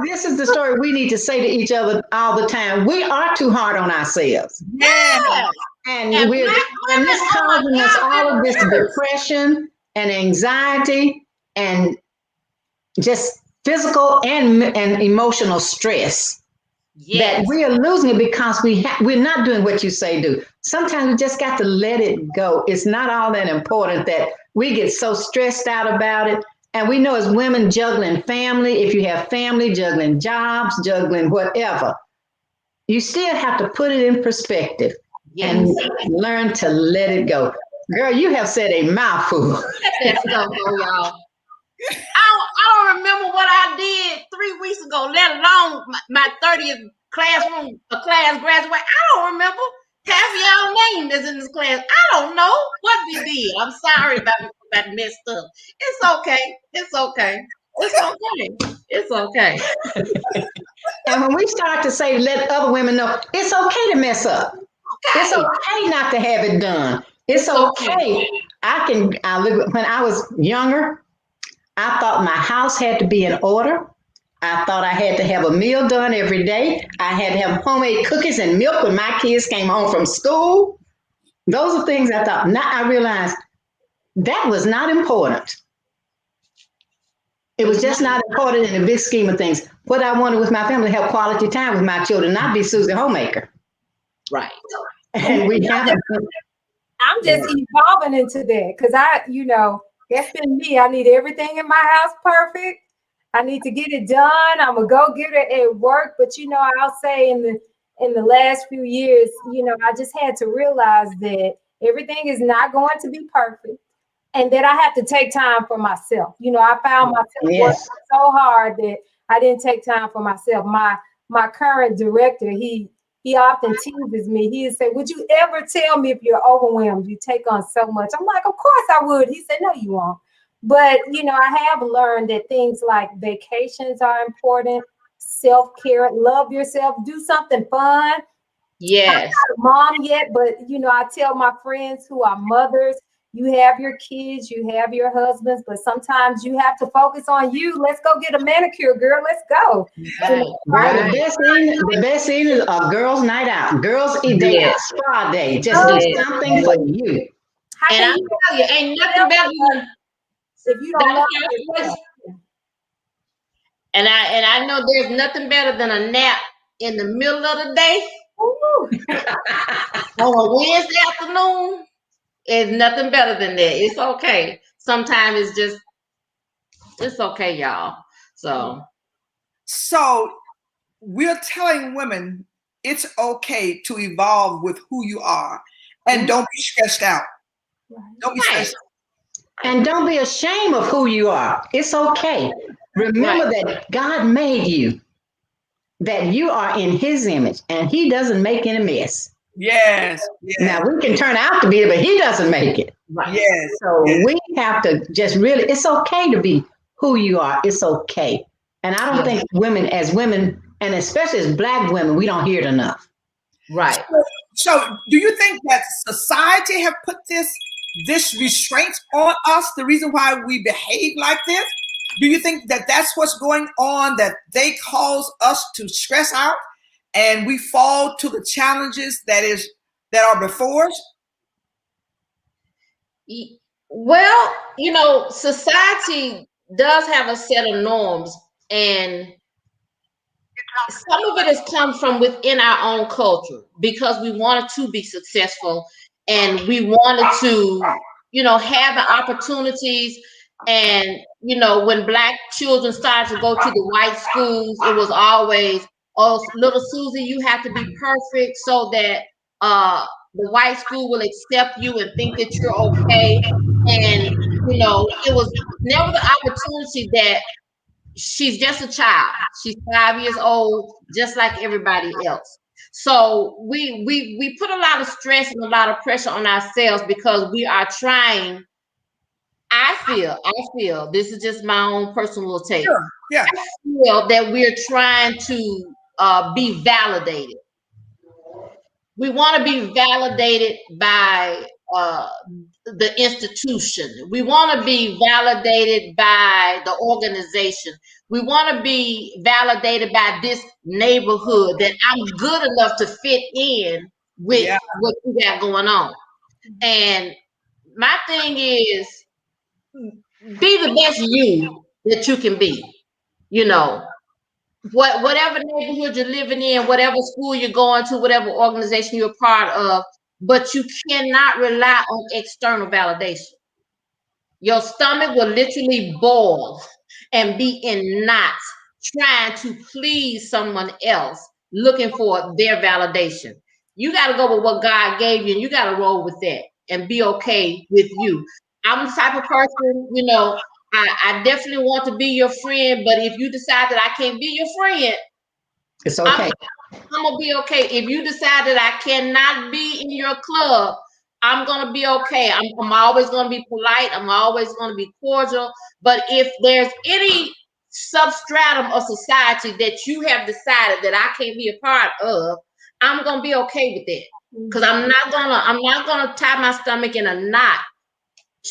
This is the story we need to say to each other all the time. We are too hard on ourselves. Yeah. And this causing us all of this depression and anxiety and just physical and emotional stress. Yes. That we are losing it because we're not doing what you say do. Sometimes we just got to let it go. It's not all that important that we get so stressed out about it. And we know as women juggling family, if you have family, juggling jobs, juggling whatever, you still have to put it in perspective. Yes. And learn to let it go. Girl, you have said a mouthful. Let that stuff go, y'all. I don't remember what I did 3 weeks ago, let alone my 30th class graduate. I don't remember. Half of y'all name that's in this class. I don't know what we did. I'm sorry about messed up. It's okay. It's okay. It's okay. It's okay. And when we start to say, let other women know, it's okay to mess up. Okay. It's okay not to have it done. It's okay. When I was younger, I thought my house had to be in order. I thought I had to have a meal done every day. I had to have homemade cookies and milk when my kids came home from school. Those are things I thought. Now I realized that was not important. It was just not important in the big scheme of things. What I wanted with my family, have quality time with my children, not be Susie Homemaker. Right. And we haven't. I'm just evolving into that because that's been me. I need everything in my house perfect. I need to get it done. I'm a go-getter at work. But I'll say in the last few years, I just had to realize that everything is not going to be perfect. And that I have to take time for myself. I found myself working so hard that I didn't take time for myself. My current director, he often teases me. He would say, would you ever tell me if you're overwhelmed? You take on so much. I'm like, of course I would. He said, no, you won't. But, I have learned that things like vacations are important, self-care, love yourself, do something fun. Yes. I'm not a mom yet, but, I tell my friends who are mothers, you have your kids, you have your husbands, but sometimes you have to focus on you. Let's go get a manicure, girl. Let's go. Right. The best thing is a girls' night out. Girls' day, spa day. Just do something for you. And I tell you, ain't nothing better than if you don't love yourself. And I know there's nothing better than a nap in the middle of the day. On a Wednesday afternoon. It's nothing better than that. It's okay. Sometimes it's okay, y'all. So we're telling women it's okay to evolve with who you are and don't be stressed out. Don't be stressed out. And don't be ashamed of who you are. It's okay. Remember that God made you, that you are in his image and he doesn't make any mess. Yes. Now we can turn out to be it, but he doesn't make it. Right. Yes. So we have to just really, it's okay to be who you are. It's okay. And I don't think women, and especially as Black women, we don't hear it enough. Right. So do you think that society have put this restraint on us, the reason why we behave like this? Do you think that that's what's going on, that they cause us to stress out and we fall to the challenges that are before us? Well, society does have a set of norms, and some of it has come from within our own culture because we wanted to be successful and we wanted to, have the opportunities And, you know, when Black children started to go to the white schools, it was always, oh, little Susie, you have to be perfect so that the white school will accept you and think that you're okay. And, you know, it was never the opportunity that she's just a child. She's 5 years old, just like everybody else. So we put a lot of stress and a lot of pressure on ourselves because we are trying. I feel this is just my own personal take. Sure. Yeah. I feel that we're trying to be validated. We want to be validated by the institution. We want to be validated by the organization. We want to be validated by this neighborhood that I'm good enough to fit in with what you got going on. And my thing is, be the best you that you can be. You know, whatever neighborhood you're living in, whatever school you're going to, whatever organization you're part of, but you cannot rely on external validation. Your stomach will literally boil and be in knots trying to please someone else, looking for their validation. You got to go with what God gave you, and you got to roll with that and be okay with you. I'm the type of person, you know, I definitely want to be your friend, but if you decide that I can't be your friend, it's okay. I'm gonna be okay. If you decide that I cannot be in your club, I'm gonna be okay. I'm always gonna be polite. I'm always gonna be cordial. But if there's any substratum of society that you have decided that I can't be a part of, I'm gonna be okay with that. Because I'm not gonna tie my stomach in a knot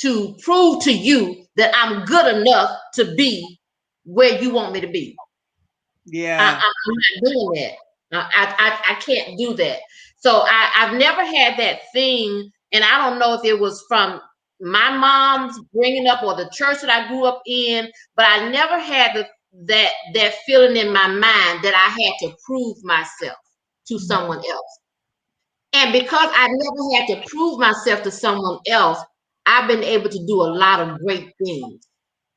to prove to you that I'm good enough to be where you want me to be. Yeah. I'm not doing that. I can't do that. So I've never had that thing, and I don't know if it was from my mom's bringing up or the church that I grew up in, but I never had that feeling in my mind that I had to prove myself to someone else. And because I never had to prove myself to someone else, I've been able to do a lot of great things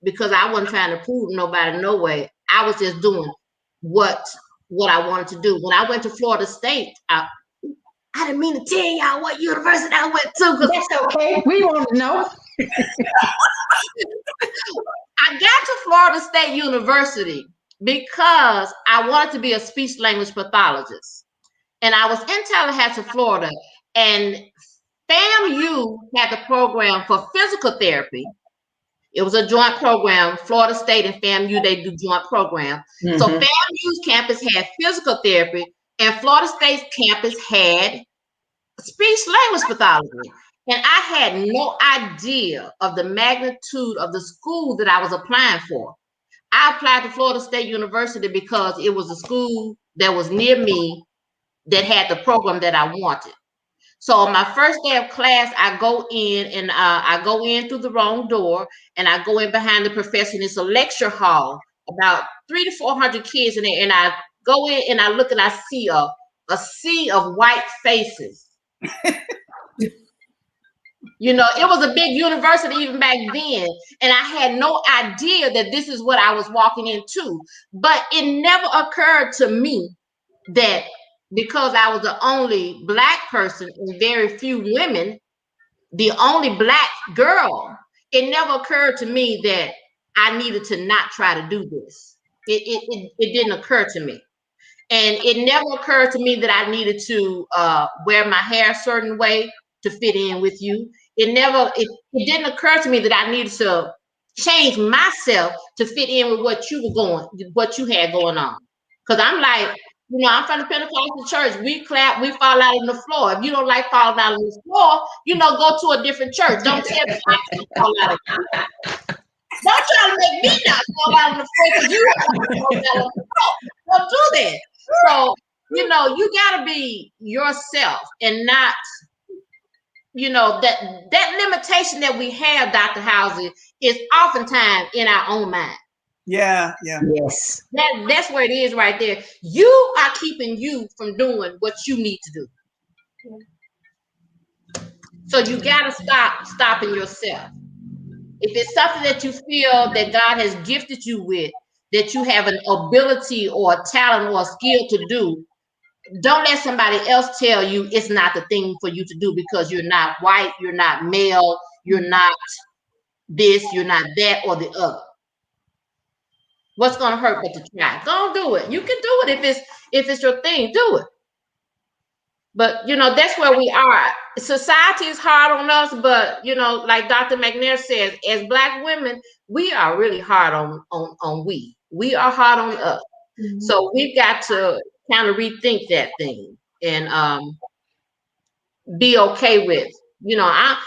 because I wasn't trying to prove nobody no way. I was just doing what I wanted to do. When I went to Florida State, I didn't mean to tell y'all what university I went to. That's okay. We want to know. I got to Florida State University because I wanted to be a speech language pathologist. And I was in Tallahassee, Florida, and FAMU had the program for physical therapy. It was a joint program. Florida State and FAMU, they do joint program. Mm-hmm. So FAMU's campus had physical therapy, and Florida State's campus had speech language pathology. And I had no idea of the magnitude of the school that I was applying for. I applied to Florida State University because it was a school that was near me that had the program that I wanted. So on my first day of class, I go in and I go in through the wrong door, and I go in behind the professor, and it's a lecture hall, about 300 to 400 kids in there. And I go in and I look and I see a sea of white faces. You know, it was a big university even back then, and I had no idea that this is what I was walking into. But it never occurred to me that because I was the only Black person and very few women, the only Black girl, it never occurred to me that I needed to not try to do this. It didn't occur to me. And it never occurred to me that I needed to wear my hair a certain way to fit in with you. It didn't occur to me that I needed to change myself to fit in with what you had going on. Because I'm like, you know, I'm from the Pentecostal church. We clap, we fall out on the floor. If you don't like falling out on the floor, you know, go to a different church. Don't tell me I can't fall out on the floor. Don't try to make me not fall out on the floor because you don't fall out on the floor. Don't do that. So, you know, you got to be yourself and not, you know, that limitation that we have, Dr. Housey, is oftentimes in our own mind. Yeah. Yes. That's where it is right there. You are keeping you from doing what you need to do. So you got to stop stopping yourself. If it's something that you feel that God has gifted you with, that you have an ability or a talent or a skill to do, don't let somebody else tell you it's not the thing for you to do because you're not white, you're not male, you're not this, you're not that, or the other. What's gonna hurt but to try? Don't do it. You can do it if it's your thing, do it. But that's where we are. Society is hard on us, but like Dr. McNair says, as Black women, we are really hard on we are hard on us. Mm-hmm. So we've got to kind of rethink that thing and be okay with, I'm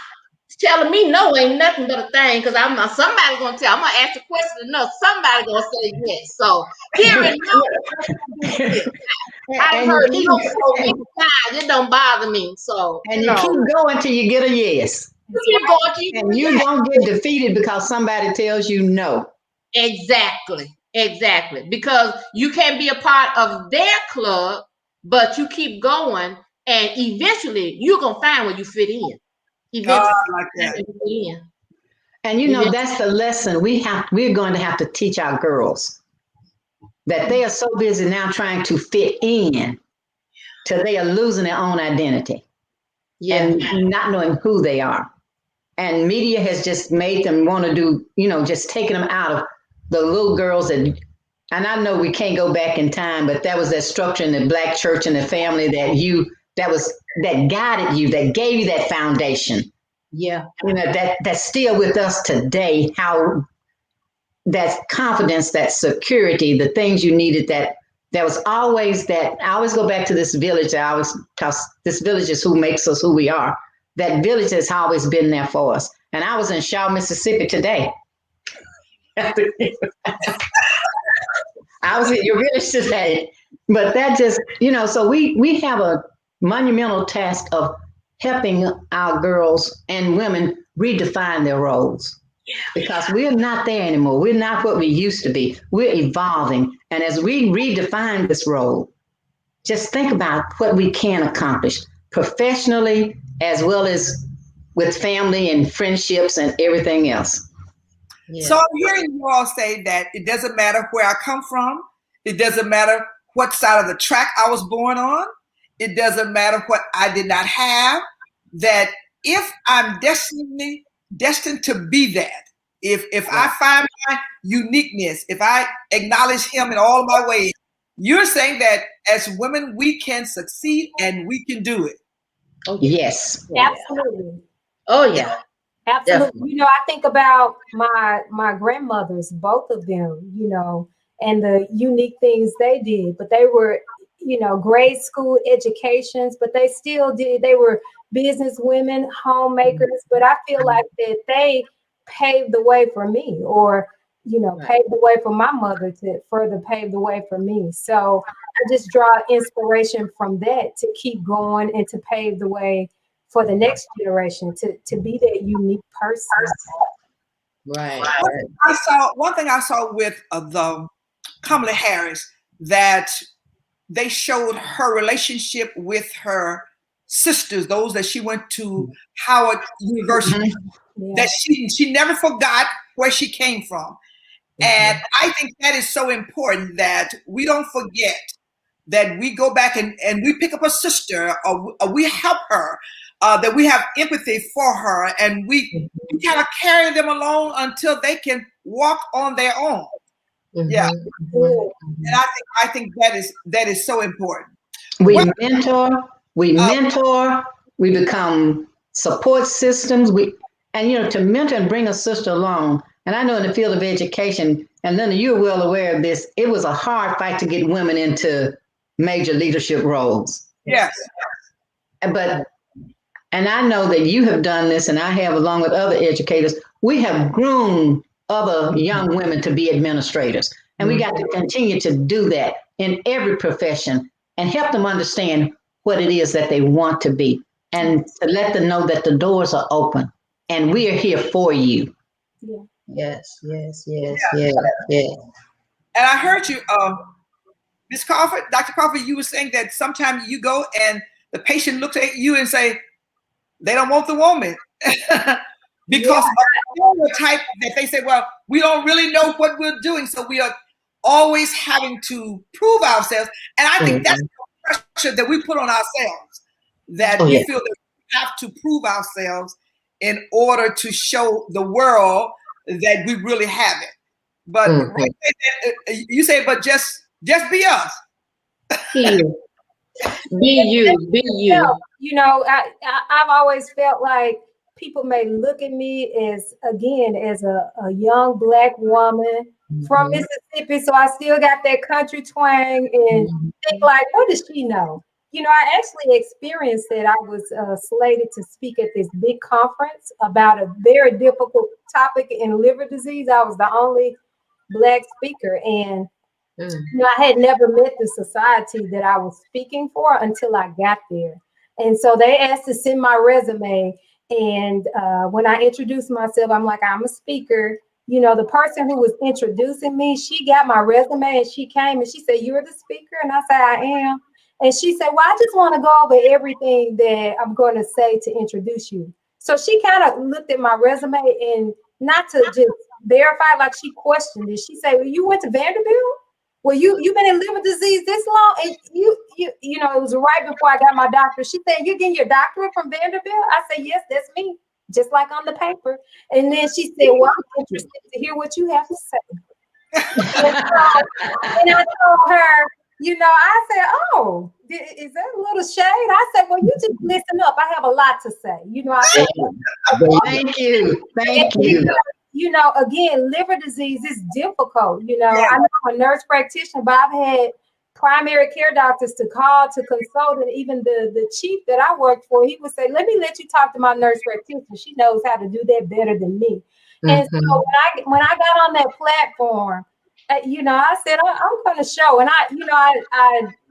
telling me no ain't nothing but a thing, because somebody's gonna tell. I'm gonna ask the question and no, somebody's gonna say yes. So hearing no, I've heard no so many times, it don't bother me. So and you keep going till you get a yes. Keep going, and you don't get defeated because somebody tells you no. Exactly. Because you can be a part of their club, but you keep going, and eventually you're gonna find where you fit in. Eventually, like that. And that's the lesson we're going to have to teach our girls, that they are so busy now trying to fit in till they are losing their own identity and not knowing who they are. And media has just made them want to do, just taking them out of the little girls and I know we can't go back in time, but that was that structure in the Black church and the family that guided you, that gave you that foundation. Yeah. That's still with us today, how that confidence, that security, the things you needed, that was always that. I always go back to this village. Because this village is who makes us who we are. That village has always been there for us. And I was in Shaw, Mississippi today. I was in your village today. But that just, so we have a monumental task of helping our girls and women redefine their roles. Because we're not there anymore. We're not what we used to be. We're evolving. And as we redefine this role, just think about what we can accomplish professionally as well as with family and friendships and everything else. Yeah. So I'm hearing you all say that it doesn't matter where I come from. It doesn't matter what side of the track I was born on. It doesn't matter what I did not have. That if I'm destined to be that, if I find my uniqueness, if I acknowledge him in all my ways, you're saying that as women, we can succeed and we can do it. Okay. Yes. Absolutely. Oh, yeah. Absolutely. Definitely. I think about my grandmothers, both of them, and the unique things they did, but they were, grade school educations, but they still they were business women, homemakers, but I feel like that they paved the way for me, or paved the way for my mother to further pave the way for me. So I just draw inspiration from that to keep going and to pave the way for the next generation to be that unique person. Right. One thing I saw with the Kamala Harris, that they showed her relationship with her sisters, those that she went to Howard University, that she never forgot where she came from. And I think that is so important, that we don't forget, that we go back and we pick up a sister, or we help her, that we have empathy for her, and we kind of carry them along until they can walk on their own. Yeah. And I think that is so important. We mentor, we become support systems. To mentor and bring a sister along. And I know in the field of education, and Linda, you're well aware of this, it was a hard fight to get women into major leadership roles. Yes. And I know that you have done this, and I have, along with other educators, we have groomed other young women to be administrators. And we got to continue to do that in every profession and help them understand what it is that they want to be, and to let them know that the doors are open and we are here for you. Yeah. Yes. And I heard you, Ms. Crawford, Dr. Crawford, you were saying that sometimes you go and the patient looks at you and say, they don't want the woman. because of the stereotype that they say, well, we don't really know what we're doing, so we are always having to prove ourselves. And I think that's the pressure that we put on ourselves, that we feel that we have to prove ourselves in order to show the world that we really have it. But you say, but just be us. Be you, be you. You know, I've always felt like people may look at me as, again, as a young Black woman from Mississippi. So I still got that country twang and think like, what does she know? You know, I actually experienced that. I was slated to speak at this big conference about a very difficult topic in liver disease. I was the only Black speaker, and you know, I had never met the society that I was speaking for until I got there. And so they asked to send my resume. And when I introduced myself, I'm like, I'm a speaker. You know, the person who was introducing me, she got my resume and she came and she said, "You're the speaker?" And I said, "I am." And she said, "Well, I just want to go over everything that I'm going to say to introduce you." So she kind of looked at my resume, and not to just verify, like she questioned it. She said, "Well, you went to Vanderbilt? Well, you've been in liver disease this long?" And you know, it was right before I got my doctorate. She said, "You're getting your doctorate from Vanderbilt?" I said, "Yes, that's me, just like on the paper." And then she said, "Well, I'm interested to hear what you have to say." and I told her, you know, I said, "Oh, is that a little shade?" I said, "Well, you just listen up. I have a lot to say." You know, I said, thank you. Thank you. You know, again, liver disease is difficult. You know, I know I'm a nurse practitioner, but I've had primary care doctors to call to consult, and even the chief that I worked for, he would say, "Let me let you talk to my nurse practitioner. She knows how to do that better than me." And so when I got on that platform, you know, I said, I'm going to show. And I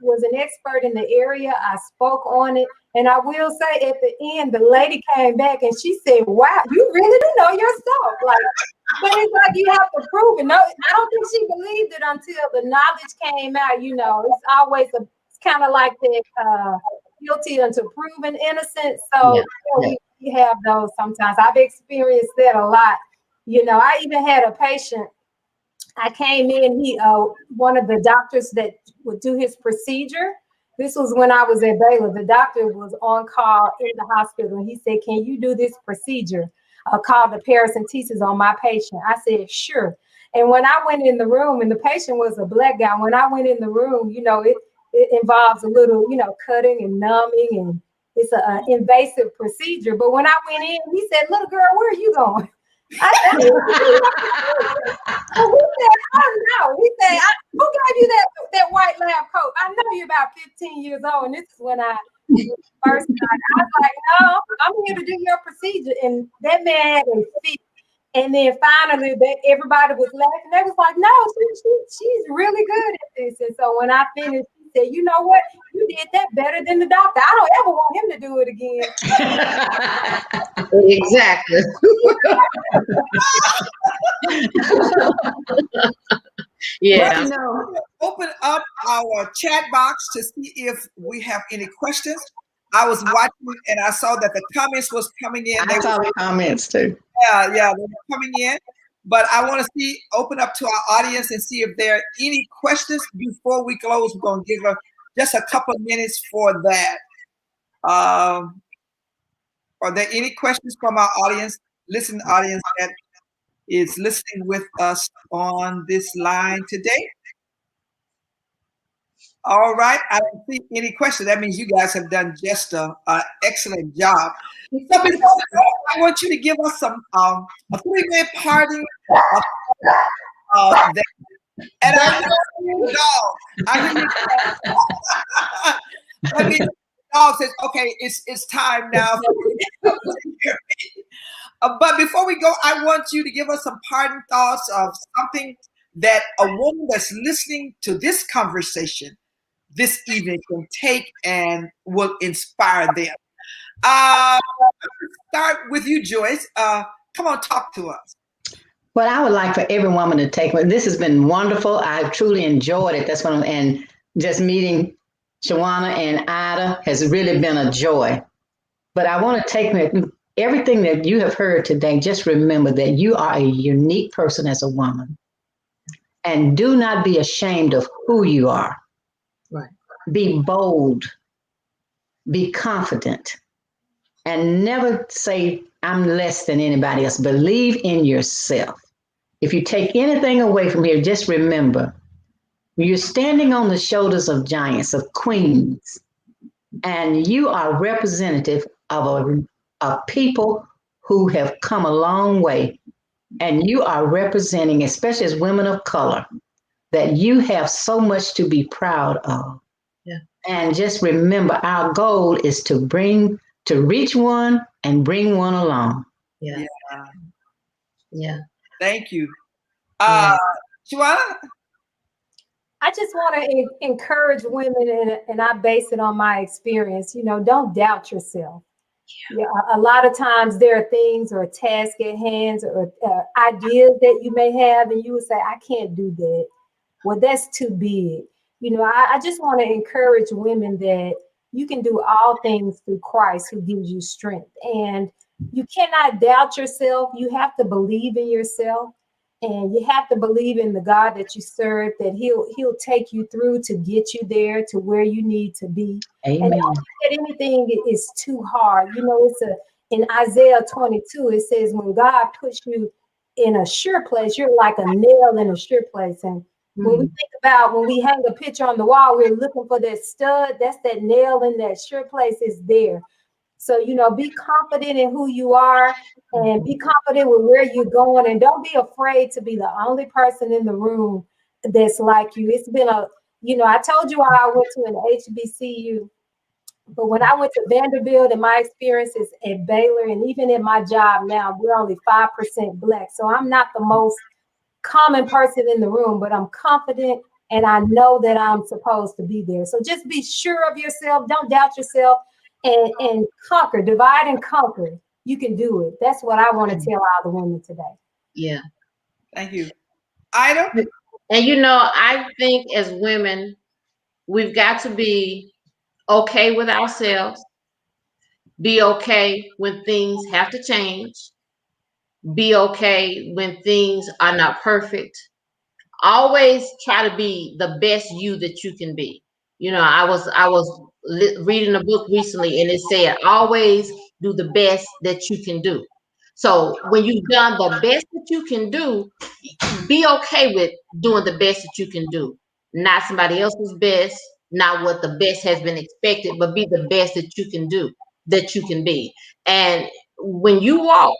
was an expert in the area. I spoke on it. And I will say at the end, the lady came back and she said, "Wow, you really do know your stuff." Like, but it's like you have to prove it. No, I don't think she believed it until the knowledge came out. You know, it's always it's kind of like that guilty until proven innocent. So you know, we have those sometimes. I've experienced that a lot. You know, I even had a patient. I came in, one of the doctors that would do his procedure. This was when I was at Baylor. The doctor was on call in the hospital, and he said, "Can you do this procedure called the paracentesis on my patient?" I said, "Sure." And when I went in the room, and the patient was a Black guy, when I went in the room, you know, it involves a little, you know, cutting and numbing, and it's an invasive procedure. But when I went in, he said, "Little girl, where are you going?" I said, "He said, I know." He said, "Who gave you that white lab coat? I know you're about 15 years old." And this is when I first got. I was like, "No, I'm here to do your procedure." And that man had a fit. And then finally, everybody was laughing. They was like, "No, she's really good at this." And so when I finished, he said, "You know what? You did that better than the doctor. I don't ever want him to do it again." Exactly. Yeah. Open up our chat box to see if we have any questions. I was watching and I saw that the comments was coming in. I saw the comments too. Yeah, they were coming in. But I want to open up to our audience and see if there are any questions before we close. We're going to give just a couple of minutes for that. Are there any questions from our audience, audience that is listening with us on this line today? All right, I don't see any questions. That means you guys have done just an excellent job. So before I want you to give us some a 3-minute parting. And I mean, dog says, "Okay, it's time now." But before we go, I want you to give us some parting thoughts of something that a woman that's listening to this conversation this evening can take and will inspire them. Start with you, Joyce. Come on, talk to us. What I would like for every woman to take, this has been wonderful. I've truly enjoyed it. That's what and just meeting Shawana and Ida has really been a joy. But I want to take everything that you have heard today, just remember that you are a unique person as a woman. And do not be ashamed of who you are. Right. Be bold, be confident, and never say, I'm less than anybody else. Believe in yourself. If you take anything away from here, just remember, you're standing on the shoulders of giants, of queens, and you are representative of a people who have come a long way. And you are representing, especially as women of color, that you have so much to be proud of. Yeah. And just remember, our goal is to reach one and bring one along. Yeah. Yeah. Thank you. Yeah. Shawana? I just want to encourage women, and I base it on my experience. Don't doubt yourself. Yeah, a lot of times there are things or tasks at hand or ideas that you may have, and you would say, I can't do that. Well, that's too big. I just want to encourage women that you can do all things through Christ who gives you strength. And you cannot doubt yourself. You have to believe in yourself. And you have to believe in the God that you serve, that he'll take you through to get you there to where you need to be. Amen. And don't think that anything is too hard. It's in Isaiah 22, it says, when God puts you in a sure place, you're like a nail in a sure place. And when we think about when we hang a picture on the wall, we're looking for that stud. That's that nail in that sure place is there. So, be confident in who you are and be confident with where you're going. And don't be afraid to be the only person in the room that's like you. It's been I told you I went to an HBCU, but when I went to Vanderbilt and my experiences at Baylor and even in my job now, we're only 5% Black. So I'm not the most common person in the room, but I'm confident and I know that I'm supposed to be there. So just be sure of yourself. Don't doubt yourself. And conquer, divide and conquer. You can do it. That's what I want to tell all the women today. Yeah. Thank you. Ida? And I think as women, we've got to be okay with ourselves, be okay when things have to change, be okay when things are not perfect. Always try to be the best you that you can be. I was reading a book recently, and it said always do the best that you can do. So when you've done the best that you can do, be okay with doing the best that you can do, not somebody else's best, not what the best has been expected, but be the best that you can do, that you can be. And when you walk,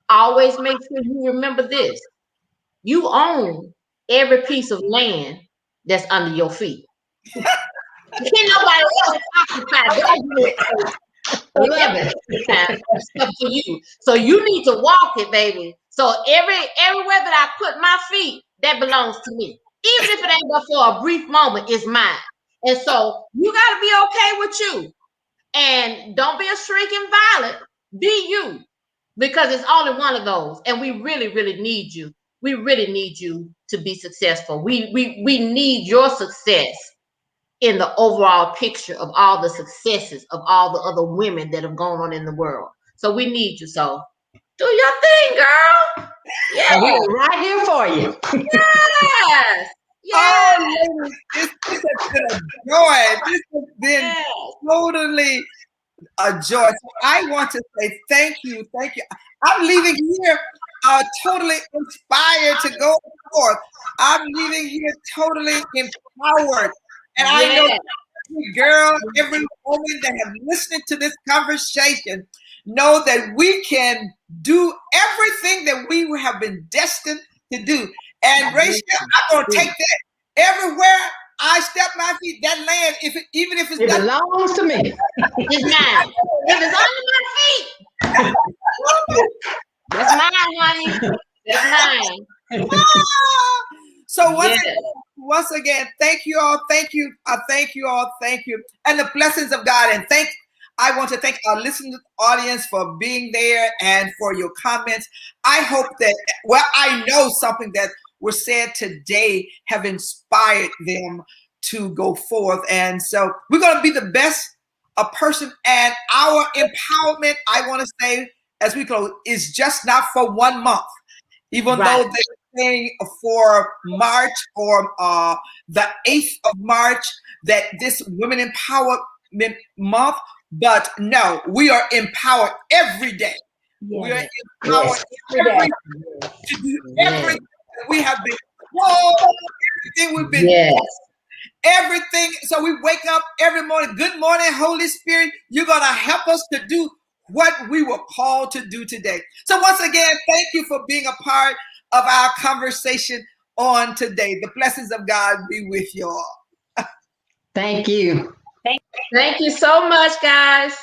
always make sure you remember this: you own every piece of land that's under your feet. Can't nobody else occupy that except for you. So you need to walk it, baby. So everywhere that I put my feet, that belongs to me. Even if it ain't but for a brief moment, it's mine. And so you gotta be okay with you. And don't be a shrieking violet. Be you. Because it's only one of those. And we really, really need you. We really need you to be successful. We need your success in the overall picture of all the successes of all the other women that have gone on in the world. So we need you. So do your thing, girl. Yeah, we're right here for you. Yes. Yes. Oh, this has been a joy. This has been totally a joy. So I want to say thank you. Thank you. I'm leaving here totally inspired to go forth. I'm leaving here totally empowered. And I know every girl, every woman that have listened to this conversation know that we can do everything that we have been destined to do. And Rachel, I'm going to take that everywhere I step my feet. That land, even if it's it belongs to me. It's mine. If it's under my feet, that's mine, honey. That's mine. So once again, thank you all. Thank you. Thank you all. Thank you. And the blessings of God. And I want to thank our listening audience for being there and for your comments. I hope that, I know something that was said today have inspired them to go forth. And so we're going to be the best a person, and our empowerment, I want to say, as we close, is just not for 1 month. Even though they're saying for March or the 8th of March that this Women Empowerment Month, but no, we are empowered every day. Yes. We are empowered every day to do everything we have been told, everything we've been everything. So we wake up every morning. Good morning, Holy Spirit. You're going to help us to do what we were called to do today. So once again, thank you for being a part of our conversation on today. The blessings of God be with you all. Thank you. Thank you so much, guys.